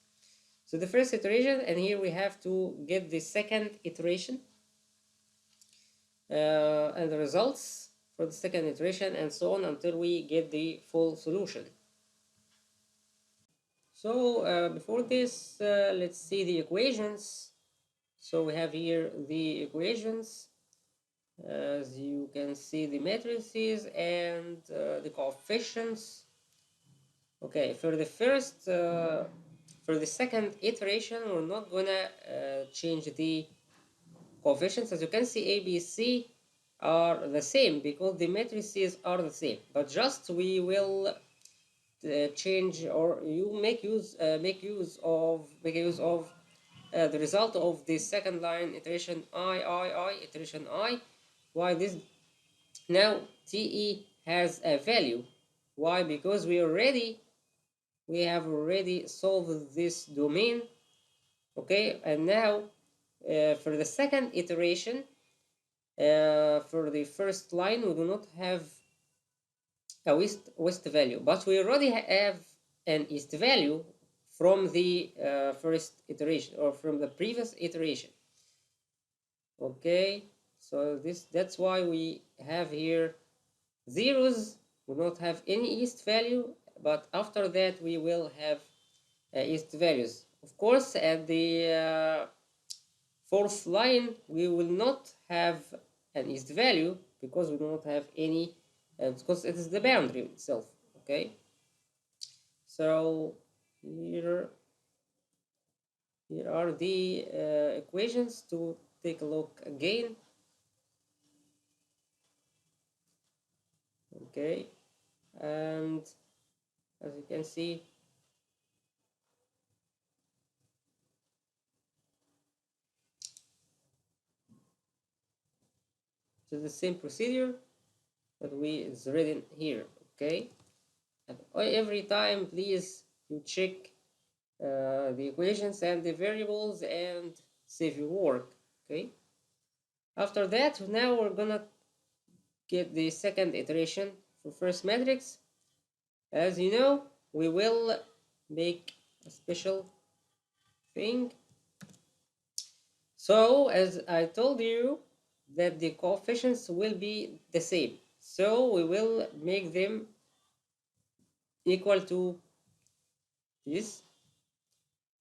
So the first iteration, and here we have to get the second iteration and the results for the second iteration, and so on until we get the full solution. So before this, let's see the equations. So we have here the equations. As you can see, the matrices and the coefficients. Okay, for the first, for the second iteration, we're not gonna change the coefficients. As you can see, A, B, C are the same because the matrices are the same, but just we will change, or you make use of the result of the second line iteration I iteration I. Why this? Now TE has a value. Why? Because we have already solved this domain. Okay, and now for the second iteration, for the first line, we do not have a west value, but we already have an east value from the first iteration or from the previous iteration. Okay, so that's why we have here zeros. We don't have any east value, but after that we will have east values. Of course, at the fourth line we will not have an east value because we do not have any, because it is the boundary itself. Okay, so here are the equations to take a look again. Okay, and as you can see, it's the same procedure that is written here. Okay, and every time please you check the equations and the variables and save your work. Okay, after that now we're gonna get the second iteration for first matrix. As you know, we will make a special thing. So as I told you that the coefficients will be the same, so we will make them equal to this.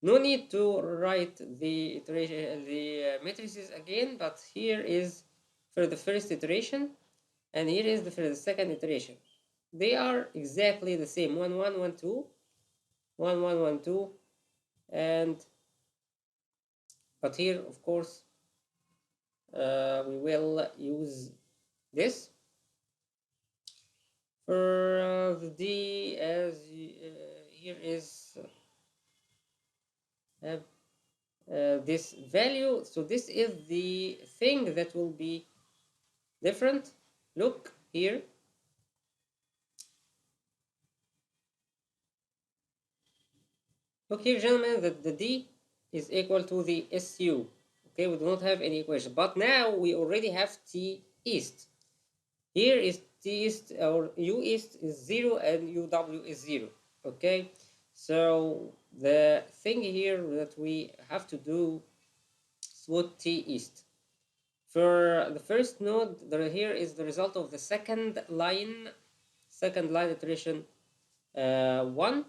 No need to write the iteration, the matrices again, but here is for the first iteration and here is for the second iteration. They are exactly the same, 1 1 1 2 1 1 1 2, and but here of course we will use this for the D, as here is this value. So this is the thing that will be different. Look here. Look here, gentlemen, that the D is equal to the SU. Okay, we do not have any equation, but now we already have T east. Here is T east, or U east is 0 and UW is 0. Okay, so the thing here that we have to do is what T east. For the first node, here is the result of the second line iteration 1.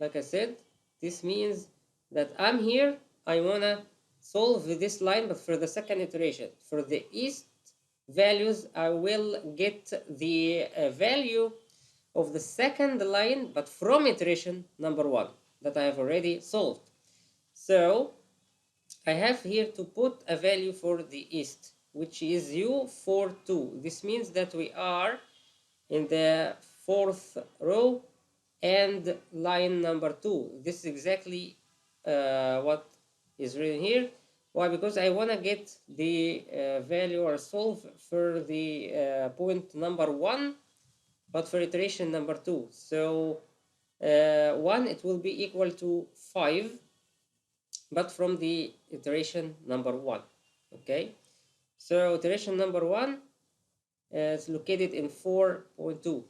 Like I said, this means that I'm here, I wanna solve this line, but for the second iteration. For the east values, I will get the value of the second line, but from iteration number 1 that I have already solved. So I have here to put a value for the east, which is U42. This means that we are in the fourth row and line number 2. This is exactly what is written here. Why? Because I want to get the value or solve for the point number 1, but for iteration number 2. So 1, it will be equal to 5, but from the iteration number 1. Okay, so iteration number 1 is located in 4.2.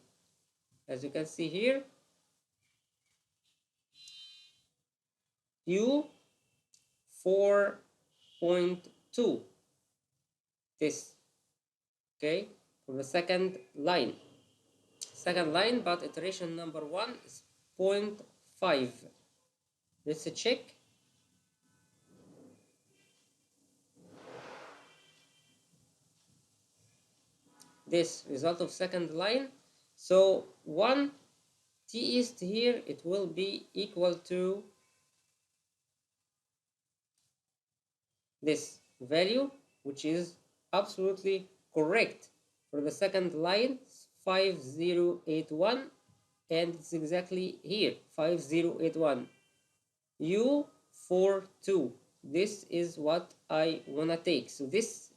As you can see here, U 4.2, this, okay, for the second line, but iteration number 1 is 0.5. Let's check. This result of second line. So 1 T east here, it will be equal to this value, which is absolutely correct for the second line, 5081, and it's exactly here, 5081 U42. This is what I wanna take. So this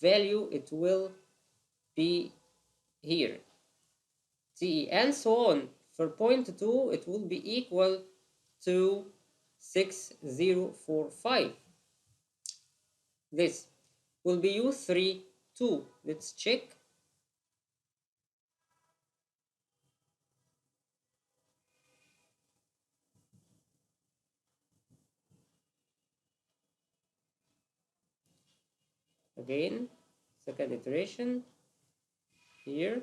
value, it will be here, T, and so on. For point 2, it will be equal to 6045. This will be U32. 2. Let's check. Again, second iteration here.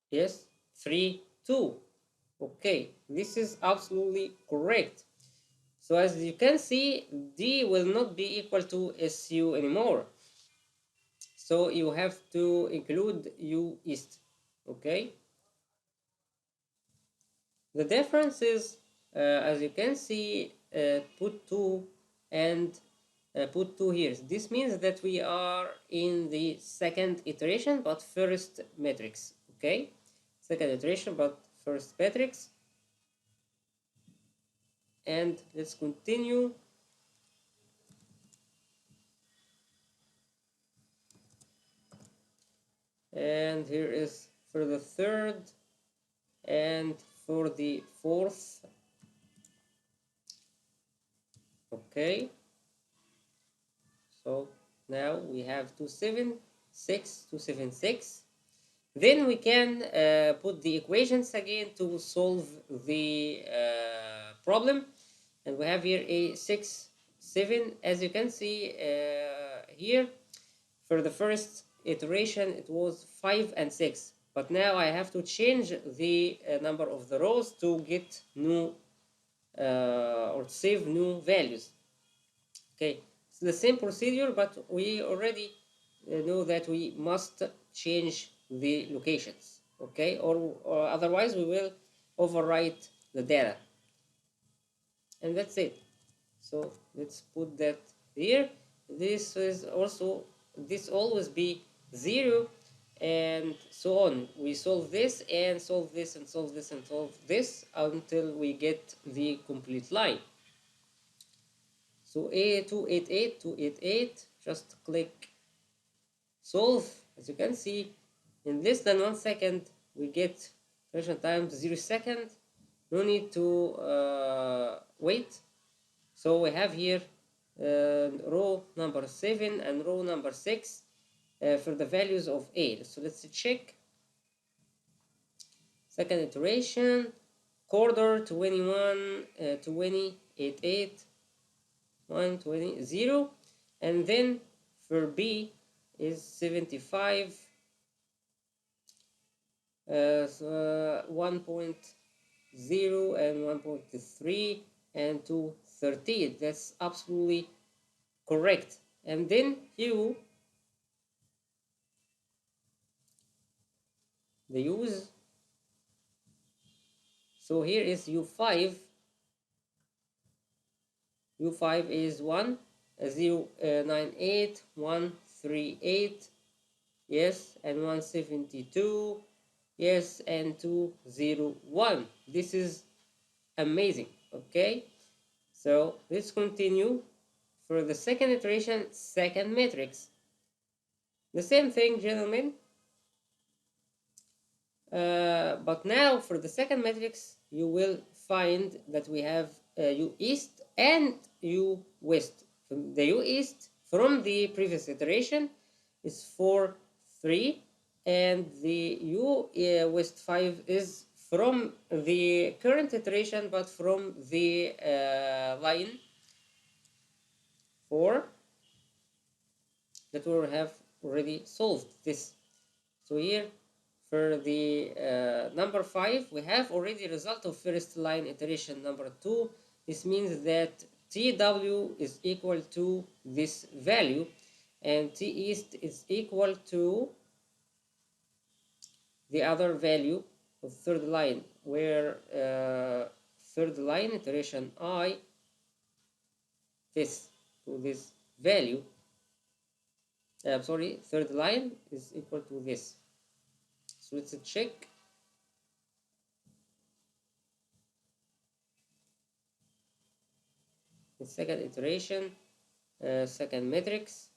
Yes, 3, 2. Okay, this is absolutely correct. So as you can see, D will not be equal to SU anymore. So you have to include U East. Okay. The difference is, as you can see, put 2 and put 2 here. This means that we are in the second iteration, but first matrix. Okay. Second iteration, but first matrix. And let's continue. And here is for the third and for the fourth. Okay, so now we have 276, 276. Then we can put the equations again to solve the problem. And we have here a 6, 7. As you can see here, for the first iteration, it was 5 and 6. But now I have to change the number of the rows to get new or save new values. Okay, it's the same procedure, but we already know that we must change the locations. Okay, or otherwise we will overwrite the data. And that's it. So let's put that here. This is also, this always be 0 and so on. We solve this and solve this and solve this and solve this until we get the complete line. So A288, 288, just click solve. As you can see, in less than 1 second, we get version time 0 second. No need to wait. So we have here row number 7 and row number 6 for the values of A. So let's check. Second iteration, quarter 21, 20, 88, 120, 0. And then for B is 75, 1.0 and 1.3 and 213. That's absolutely correct. And then U, the use. So here is U5. U5 is 1, 0, 98, 138, yes, and 172, yes, and 201. This is amazing. Okay, so let's continue for the second iteration, second matrix. The same thing, gentlemen. But now for the second matrix, you will find that we have U east and U west. The U east from the previous iteration is 4, 3, and the U west 5 is from the current iteration, but from the line 4 that we have already solved this. So here for the number 5, we have already result of first line iteration number 2. This means that TW is equal to this value, and T east is equal to the other value of third line, where third line iteration I, this to this value. Sorry, third line is equal to this. So let's check. The second iteration, second matrix.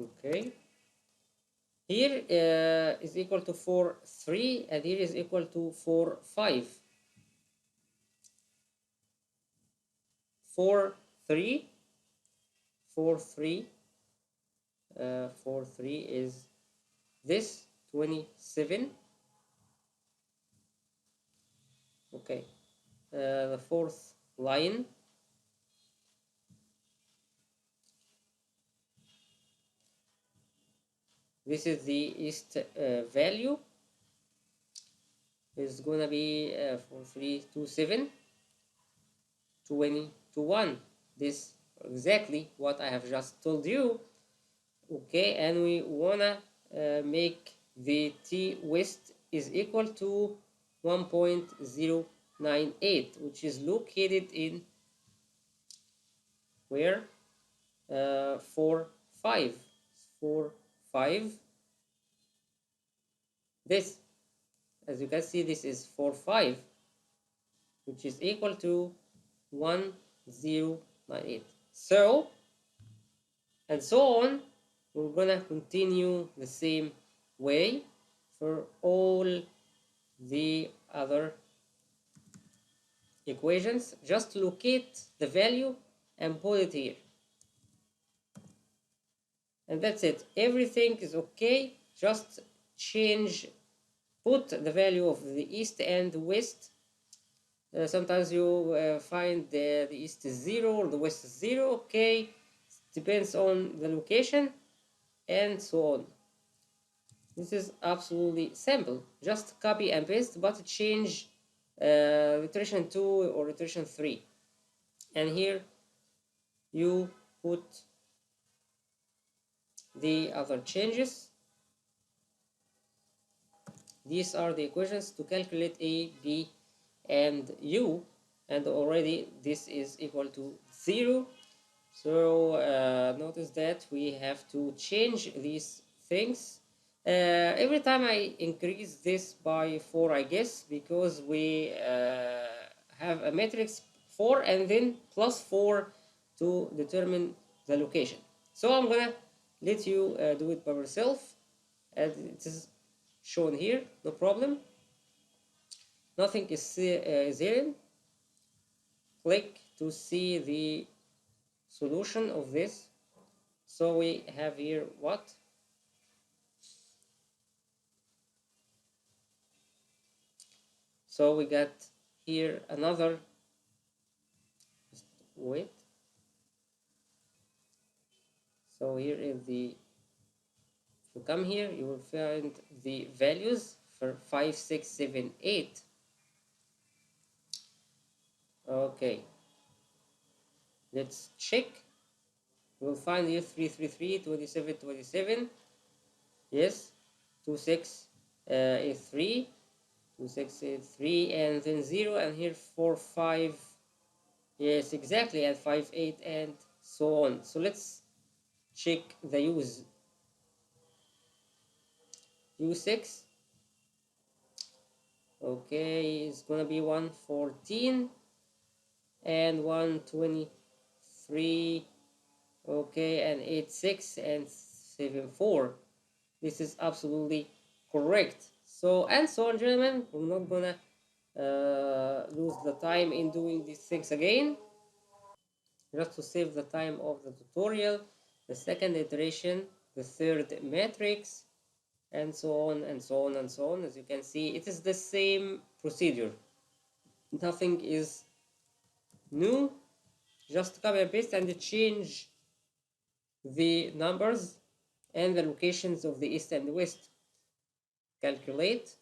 Okay, here is equal to 4 3, and here is equal to 4 5. 4 3 4 3 4 3 is this 27. Okay, the fourth line, this is the east value, is gonna be 4327 20 to 1. This exactly what I have just told you. Okay, and we wanna make the T west is equal to 1.098, which is located in where 4 5 4 5. This, as you can see, this is 4 5, which is equal to 1098. So and so on. We're gonna continue the same way for all the other equations. Just locate the value and put it here, and that's it. Everything is okay. Just change, put the value of the east and the west. Sometimes you find the east is 0 or the west is 0. Okay, depends on the location and so on. This is absolutely simple. Just copy and paste, but change iteration 2 or iteration 3. And here you put the other changes. These are the equations to calculate A, B, and U. And already this is equal to 0. So notice that we have to change these things. Every time I increase this by 4, I guess, because we have a matrix 4 and then plus 4 to determine the location. So I'm gonna let you do it by yourself, and it is shown here, no problem. Nothing is there. Click to see the solution of this. So we have here what? So we got here another, wait. So here is the, if you come here, you will find the values for 5, 6, 7, 8. Okay, let's check. We'll find here 3, 3, 3, 27, 27. Yes, 2, 6, 8, 3, 2, 6, 8, 3, and then 0, and here 4, 5. Yes, exactly, and 5, 8, and so on. So let's check the use. U6, okay, it's gonna be 114 and 123, okay, and 86 and 74. This is absolutely correct. So and so on, gentlemen. We're not gonna lose the time in doing these things again, just to save the time of the tutorial. The second iteration, the third matrix, and so on and so on and so on. As you can see, it is the same procedure. Nothing is new. Just copy and paste and change the numbers and the locations of the east and the west. Calculate.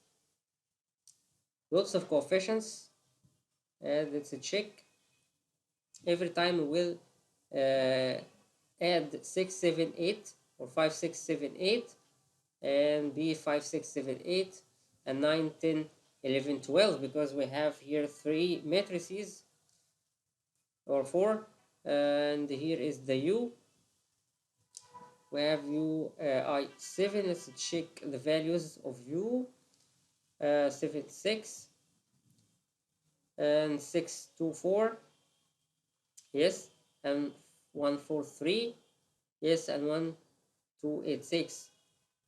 Lots of coefficients, and let's check. Every time we will add 6, 7, 8, or 5, 6, 7, 8, and B 5, 6, 7, 8, and 9, 10, 11, 12, because we have here 3 matrices or 4, and here is the U. We have U I7. Let's check the values of U. 7, 6, and 6, 2, 4. Yes, and 1, 4, 3. Yes, and 1, 286,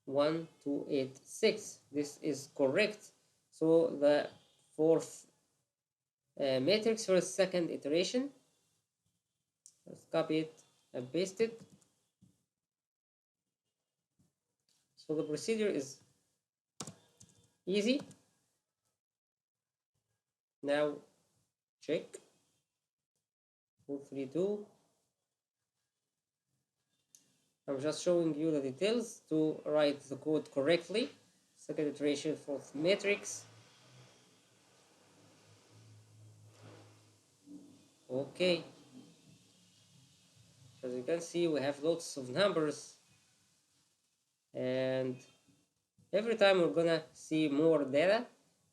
1286. This is correct. So the fourth matrix for the second iteration. Let's copy it and paste it. So the procedure is easy. Now check 232. I'm just showing you the details to write the code correctly. Second iteration, fourth matrix. Okay. As you can see, we have lots of numbers, and every time we're gonna see more data.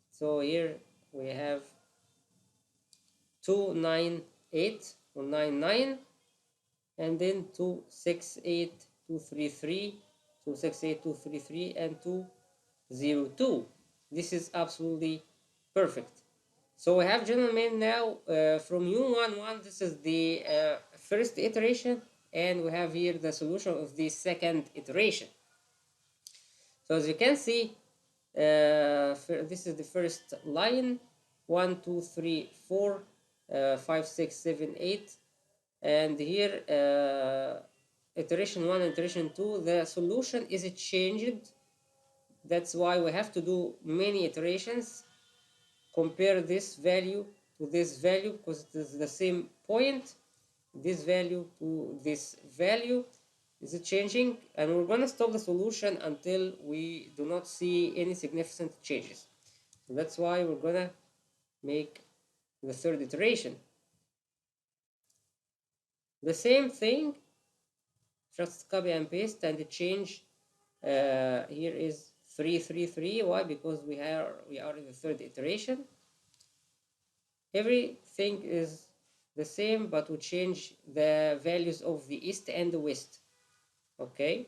So here we have 298 or 99, and then 268, 233, 268, 233, and 202. This is absolutely perfect. So we have general main now from U11. This is the first iteration, and we have here the solution of the second iteration. So as you can see, this is the first line: 1, 2, 3, 4, 5, 6, 7, 8, and here iteration 1 and iteration 2, the solution is changed. That's why we have to do many iterations. Compare this value to this value because it is the same point. This value to this value is changing, and we're going to stop the solution until we do not see any significant changes. So that's why we're going to make the third iteration. The same thing, just copy and paste and change. Here is 333. Why? Because we are in the third iteration. Everything is the same, but we change the values of the east and the west. Okay.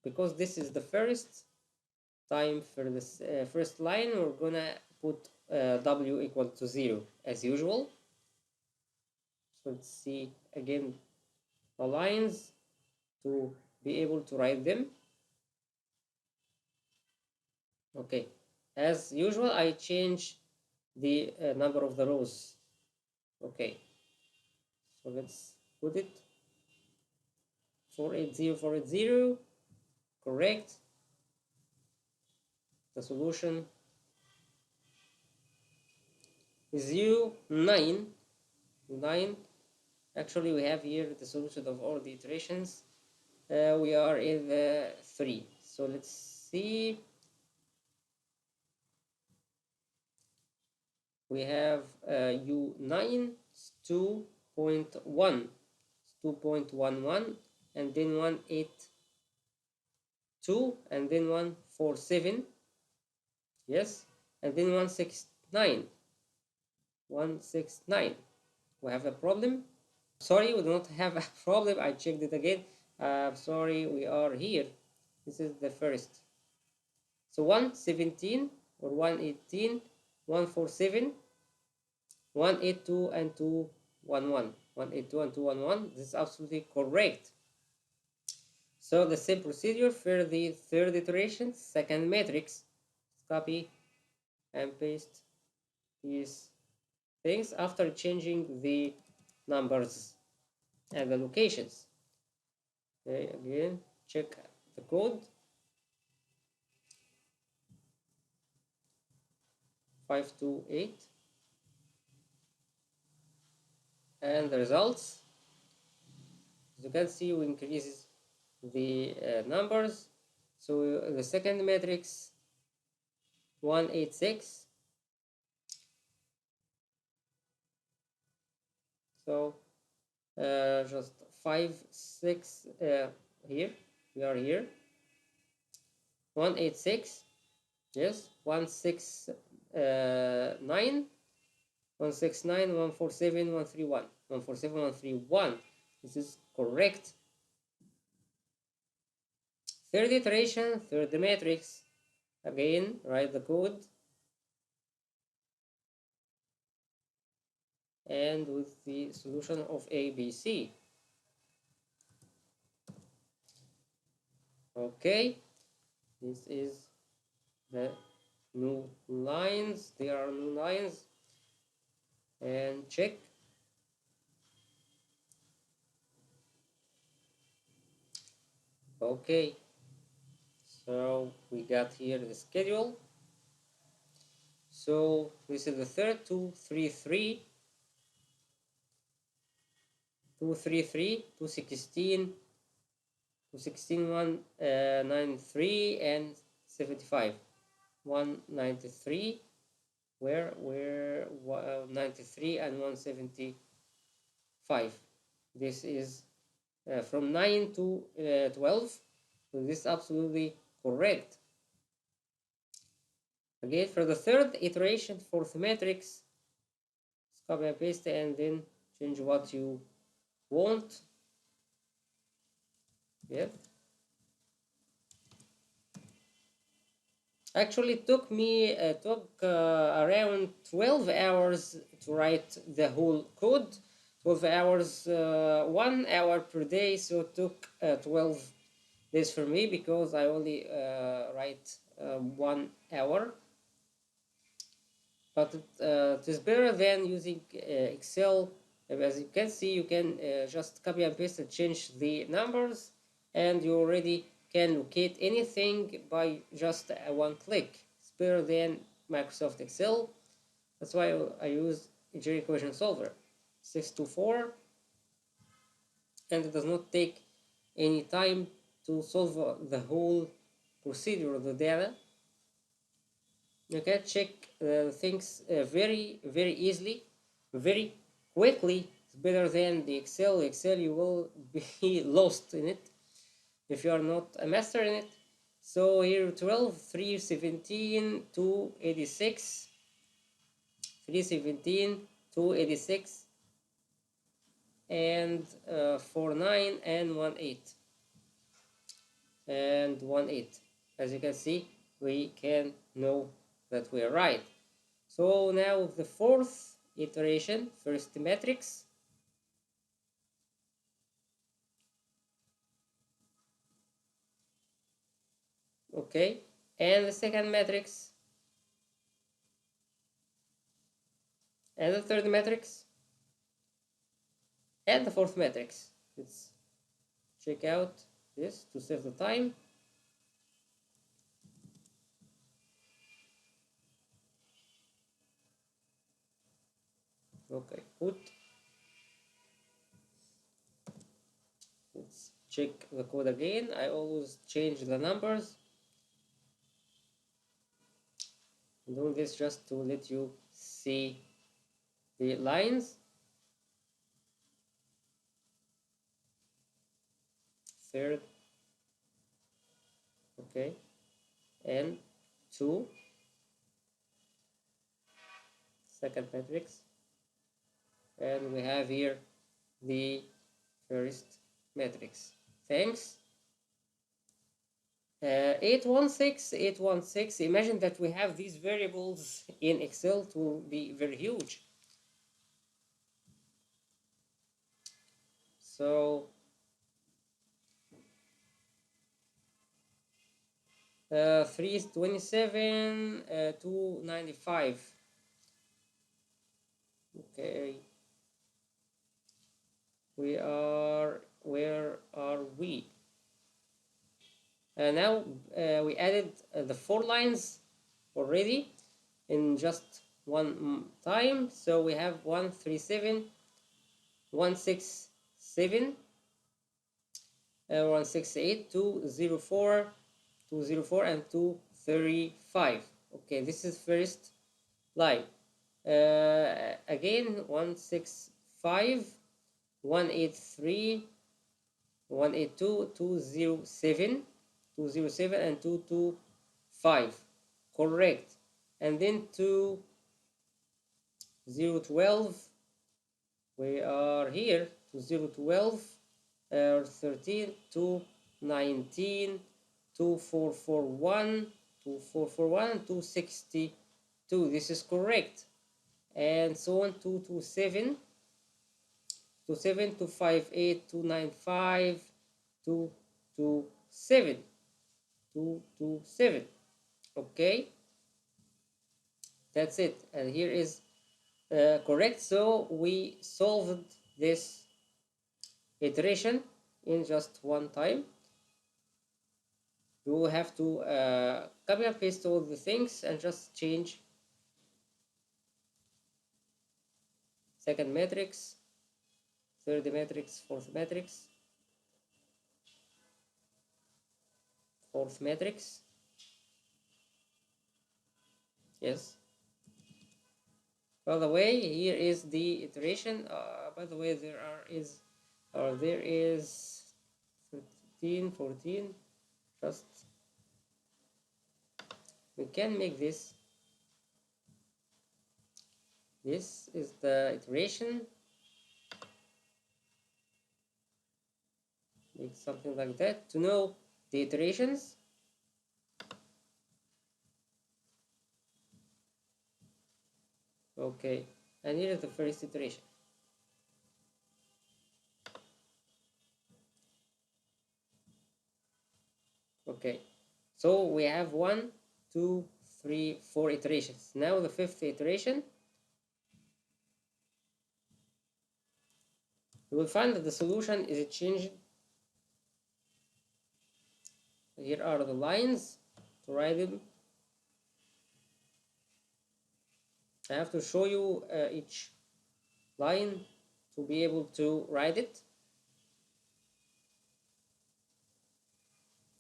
Because this is the first time for this first line, we're gonna put w equal to 0 as usual. So let's see again the lines to be able to write them. Okay, as usual, I change the number of the rows. Okay, so let's put it 480, 480. Correct. The solution is U9. 9. Actually, we have here the solution of all the iterations. We are in the 3. So let's see. We have U9 2.1, 2.11, and then 182, and then 147. Yes, and then 169. 169. We have a problem. Sorry, we do not have a problem. I checked it again. Sorry, we are here. This is the first. So 117 or 118, 147, 182, and 211. 182 and 211. This is absolutely correct. So the same procedure for the third iteration, second matrix. Copy and paste these things after changing the numbers and the locations. Okay, again, check the code. 528, and the results. As you can see, we increase the numbers. So the second matrix 186. So just 5, 6 here. We are here. 186. Yes. 169. 169, 147, 131. 147, 131. This is correct. Third iteration, third matrix. Again, write the code. and with the solution of ABC. Okay, this is the new lines. There are new lines, and check. Okay, so we got here the schedule. So this is the third 233, 233, 216, 216, 193, and 75. 193, where 93 and 175. This is from 9 to 12. So this is absolutely correct. Again, for the third iteration, fourth matrix, copy and paste and then change what you want. Yeah. Actually, it took me around 12 hours to write the whole code. 12 hours, 1 hour per day, so it took 12 days for me because I only write 1 hour. But it is better than using Excel. As you can see, you can just copy and paste and change the numbers, and you already can locate anything by just one click. It's better than Microsoft Excel. That's why I use Engineering Equation Solver 624, and it does not take any time to solve the whole procedure of the data. You can check things very easily, very quickly. It's better than the Excel. Excel, you will be lost in it if you are not a master in it. So here 12, 317, 286, 317, 286, and 49 and 18, and 18. As you can see, we can know that we are right. So now the fourth iteration, first matrix. Okay, and the second matrix, and the third matrix, and the fourth matrix. Let's check out this to save the time. Okay, good. Let's check the code again. I always change the numbers. I'm doing this just to let you see the lines. Third, okay, and 2, second matrix, and we have here the first matrix. Thanks. 816, 816. Imagine that we have these variables in Excel. It will be very huge. So 327, 295. Okay, where are we? Now we added the 4 lines already in just one time. So we have 137, 167, 168, 204, 204, and 235. Okay, this is first line. Again, 165, 183, 182, 207, 207, and 225. Correct. And then 2012, we are here, 2012, 13, 219, 2441, 2441, 262. This is correct. and so on, 227, 27, 258, 295, 227, 227. Okay, that's it. And here is correct. So we solved this iteration in just one time. You will have to copy and paste all the things and just change second matrix, third matrix, fourth matrix, fourth matrix. Yes. By the way, here is the iteration. By the way, there is 13, 14. Just we can make this. This is the iteration. Make something like that to know the iterations. Okay, and here is the first iteration. Okay, so we have 1, 2, 3, 4 iterations. Now the fifth iteration, you will find that the solution is changed. Here are the lines to write them. I have to show you each line to be able to write it.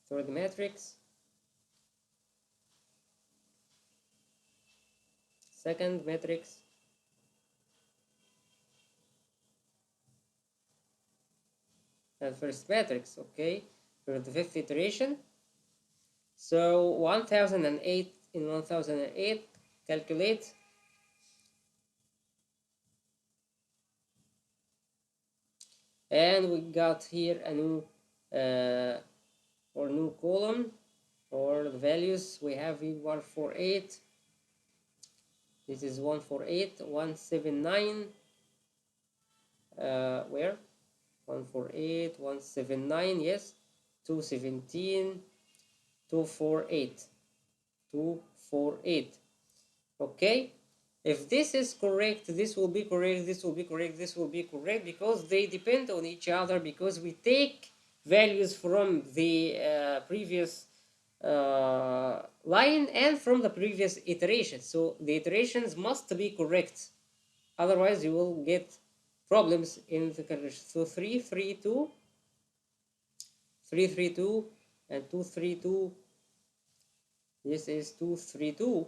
Third matrix, second matrix, and first matrix. Okay, for the fifth iteration. So 1008 in 1008, calculate. And we got here a new or new column, or the values we have in 148. This is 148, 179. Where? 148, 179, yes. 217, 248, 248. Okay, if this is correct, this will be correct, this will be correct, this will be correct, because they depend on each other, because we take values from the previous line and from the previous iteration. So the iterations must be correct, otherwise you will get problems in the calculation. So 332, 332, and 232. This is 232,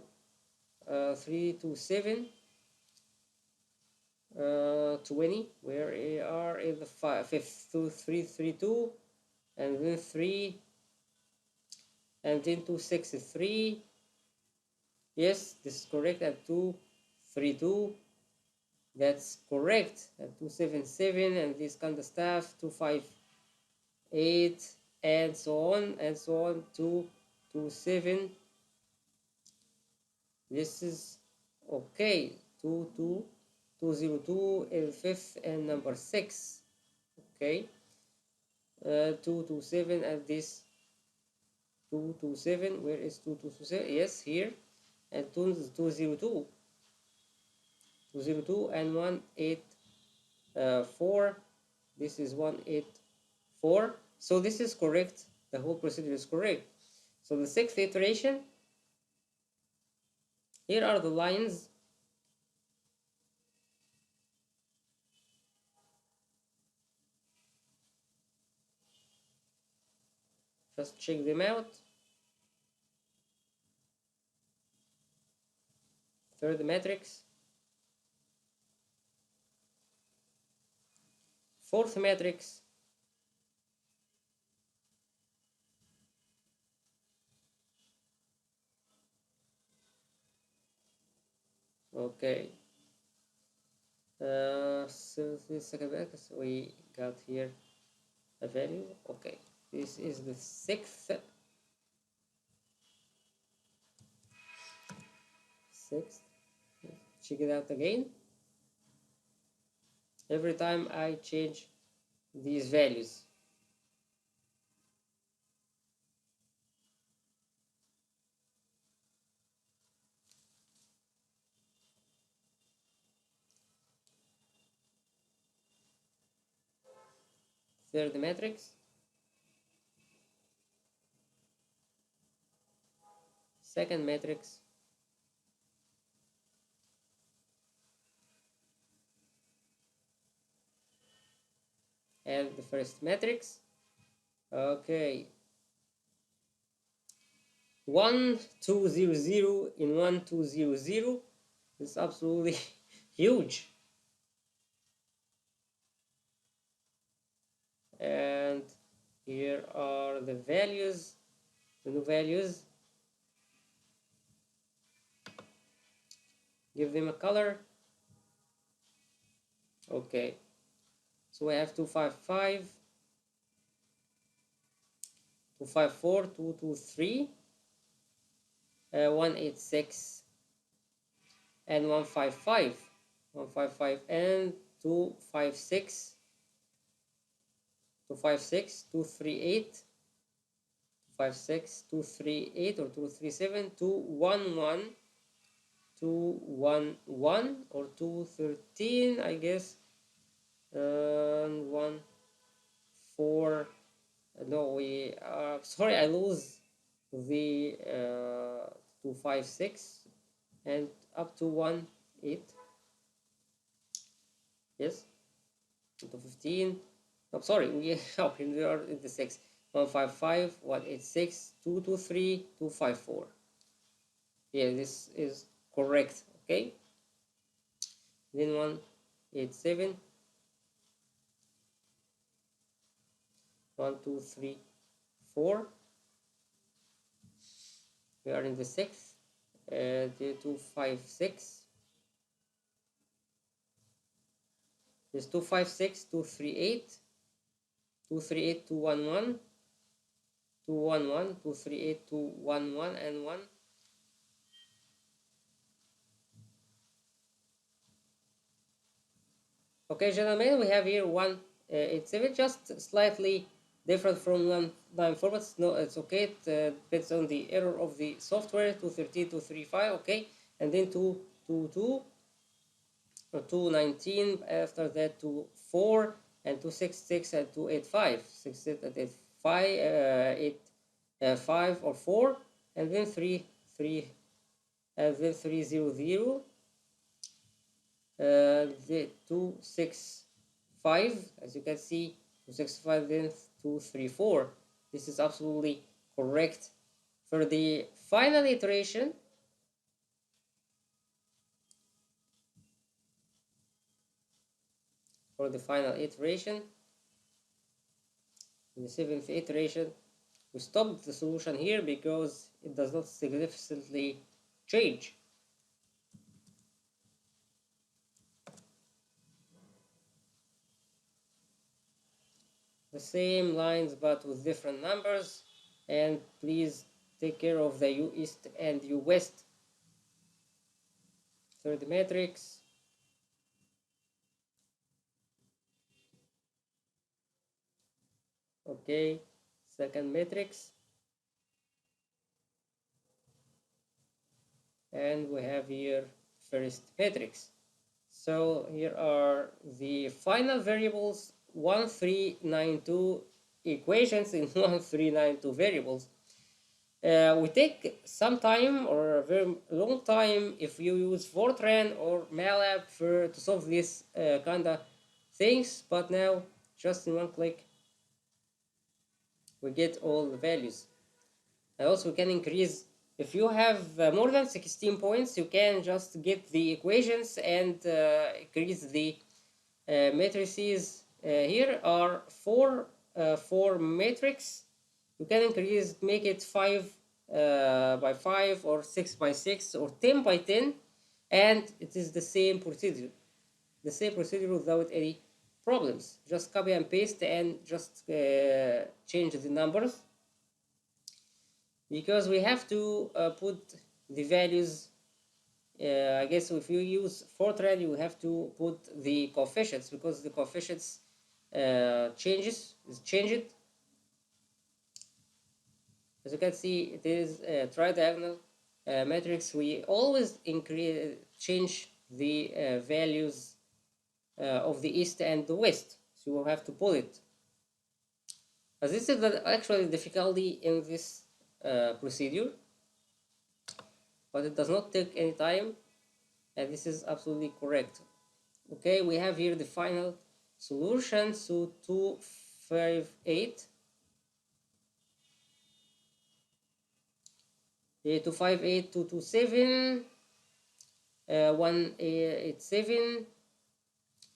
327, 20. Where we are in the fifth, 332, and then 3, and then 263. Yes, this is correct. And 232, that's correct. And 277, and this kind of stuff. 258, and so on and so on. 227. This is okay. 202 in fifth and number 6. Okay. 227, and this 227. Where is 227? Yes, here. And 202, 202, and 184. This is 184. So this is correct. The whole procedure is correct. So the sixth iteration, here are the lines. Just check them out. Third matrix, fourth matrix, okay. So the second matrix, we got here a value. Okay, this is the sixth. check it out again. Every time I change these values. Third matrix, second matrix, and the first matrix. Okay, 1200 in 1200 is absolutely huge. And here are the values, the new values. Give them a color. Okay, so we have 255, 254, 223, 186, and 155, 155, and 256, 256, 238, 256, 238 or 237, 211, 211 or 213, I guess, and 1 4. No, we sorry, I lose the 256 and up to 1 8. Yes, 215. I'm sorry, we are in the 6. 155, 186, 223, 254. Yeah, this is correct. Okay, then 187, 1 2 3 4. We are in the 6th. 256. There's 256, 238, 238, 211, 211, 238, 211, and 1. Okay, gentlemen, we have here 187, just slightly different from 194, but no, it's okay. It depends on the error of the software. 213, 235, okay, and then 222 or 219. After that, 24 and 266 and 285, 66 and 5 or 4, and then 3 3, and then 300. The 265, as you can see, 265, then 234. This is absolutely correct. For the final iteration, in the 7th iteration, we stopped the solution here because it does not significantly change. The same lines but with different numbers, and please take care of the U East and U West. Third matrix, okay, second matrix, and we have here first matrix. So here are the final variables, 1392 equations in 1392 variables. We take some time or a very long time if you use Fortran or MATLAB to solve these kind of things, but now just in one click we get all the values. And also we can increase, if you have more than 16 points, you can just get the equations and increase the matrices. Here are four matrix. You can increase, make it 5 by 5 or 6 by 6 or 10 by 10, and it is the same procedure without any problems. Just copy and paste and just change the numbers, because we have to put the values I guess if you use Fortran, you have to put the coefficients, because the coefficients changes. As you can see, it is a tridiagonal matrix. We always change the values of the east and the west, so you will have to pull it. As this is actually the difficulty in this procedure, but it does not take any time, and this is absolutely correct. Okay, we have here the final solution. So 258, 258, 227, 187,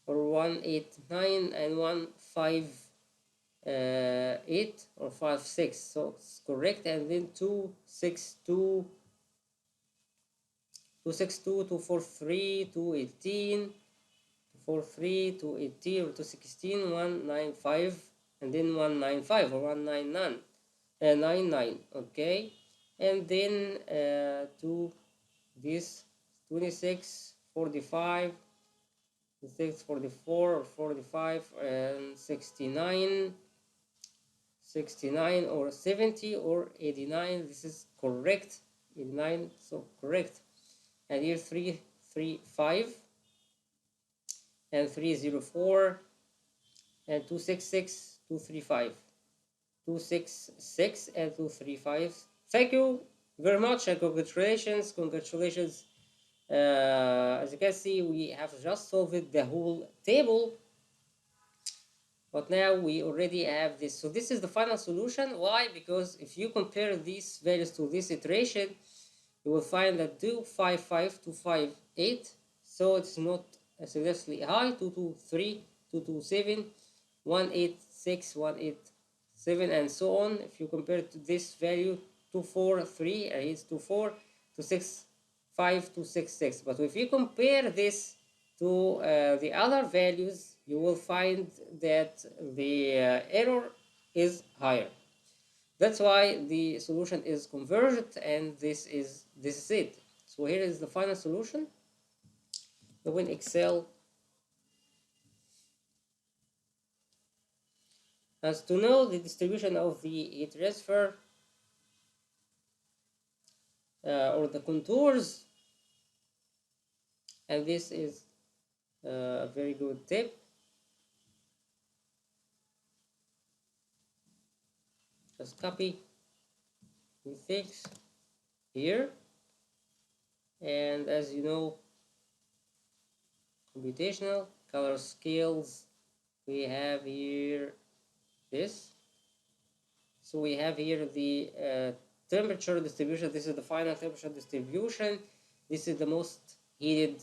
or 189, and 158 or 56. So it's correct. And then 262, 262, 243, 218, 243, 218, or 216, 195, and then 195 or 199, 99. Okay, and then to this 26, 45, 26, 44, or 45, and 69, 69, or 70, or 89. This is correct. 89, so correct. And here 335, and 304, and 266, 235, 266, and 235. Thank you very much, and congratulations. As you can see, we have just solved the whole table, but now we already have this. So this is the final solution. Why? Because if you compare these values to this iteration, you will find that 255, 258, so it's not seriously high. 223, 227, 186, 187, and so on. If you compare to this value, 243, it's 24, 265, 266. But if you compare this to the other values, you will find that the error is higher. That's why the solution is converged, and this is it. So here is the final solution. Open Excel. As to know the distribution of the heat transfer or the contours, and this is a very good tip. Just copy the things here, and as you know, computational color scales, we have here this. So we have here the temperature distribution. This is the final temperature distribution. This is the most heated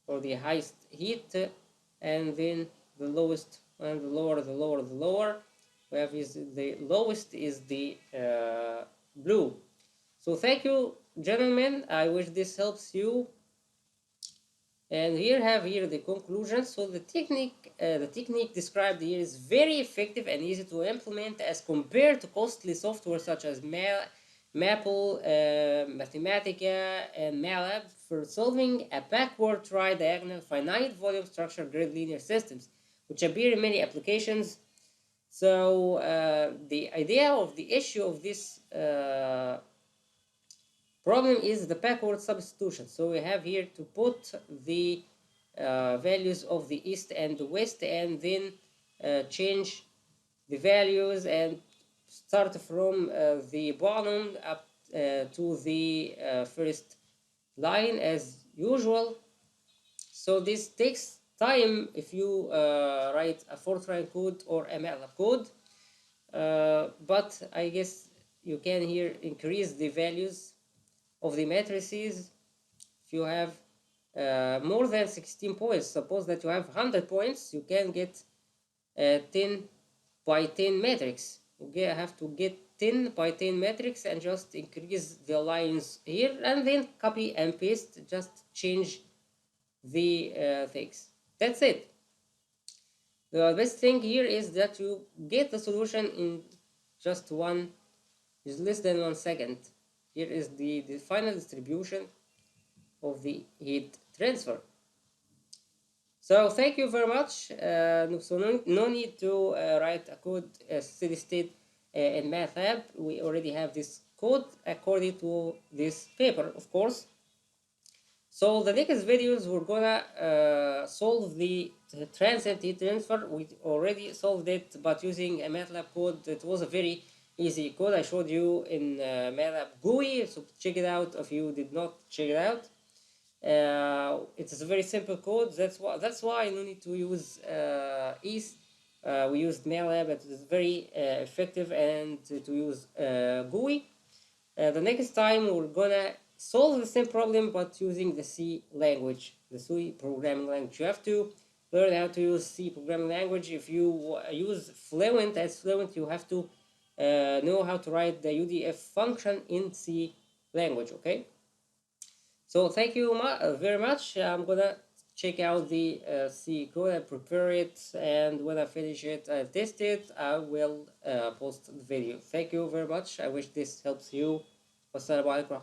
or the highest heat, and then the lowest, and the lower. We have is the lowest is the blue. So thank you, gentlemen. I wish this helps you. And here the conclusion. So the technique described here is very effective and easy to implement as compared to costly software such as Maple, Mathematica, and MATLAB for solving a backward tridiagonal finite volume structure grid linear systems, which appear in many applications. So the idea of the issue of this problem is the backward substitution. So we have here to put the values of the east and the west, and then change the values and start from the bottom up to the first line as usual. So this takes time if you write a Fortran code or a MATLAB code, but I guess you can here increase the values of the matrices. If you have more than 16 points, suppose that you have 100 points, you can get 10 by 10 matrix. Okay, I have to get 10 by 10 matrix and just increase the lines here, and then copy and paste, just change the things. That's it. The best thing here is that you get the solution in just less than 1 second. Here is the final distribution of the heat transfer. So thank you very much. No need to write a code steady state in MATLAB. We already have this code according to this paper, of course. So the next videos we're gonna solve the transient heat transfer. We already solved it, but using a MATLAB code. It was a very easy code I showed you in MATLAB GUI. So check it out if you did not check it out. It is a very simple code. That's why no need to use EES. We used MATLAB. It is very effective, and to use GUI. The next time we're gonna solve the same problem but using the C language, the C programming language. You have to learn how to use C programming language. If you use Fluent, you have to know how to write the UDF function in C language, okay? So thank you very much. I'm gonna check out the C code, I prepare it, and when I finish it, I test it, I will post the video. Thank you very much. I wish this helps you. Wassalamu alaikum.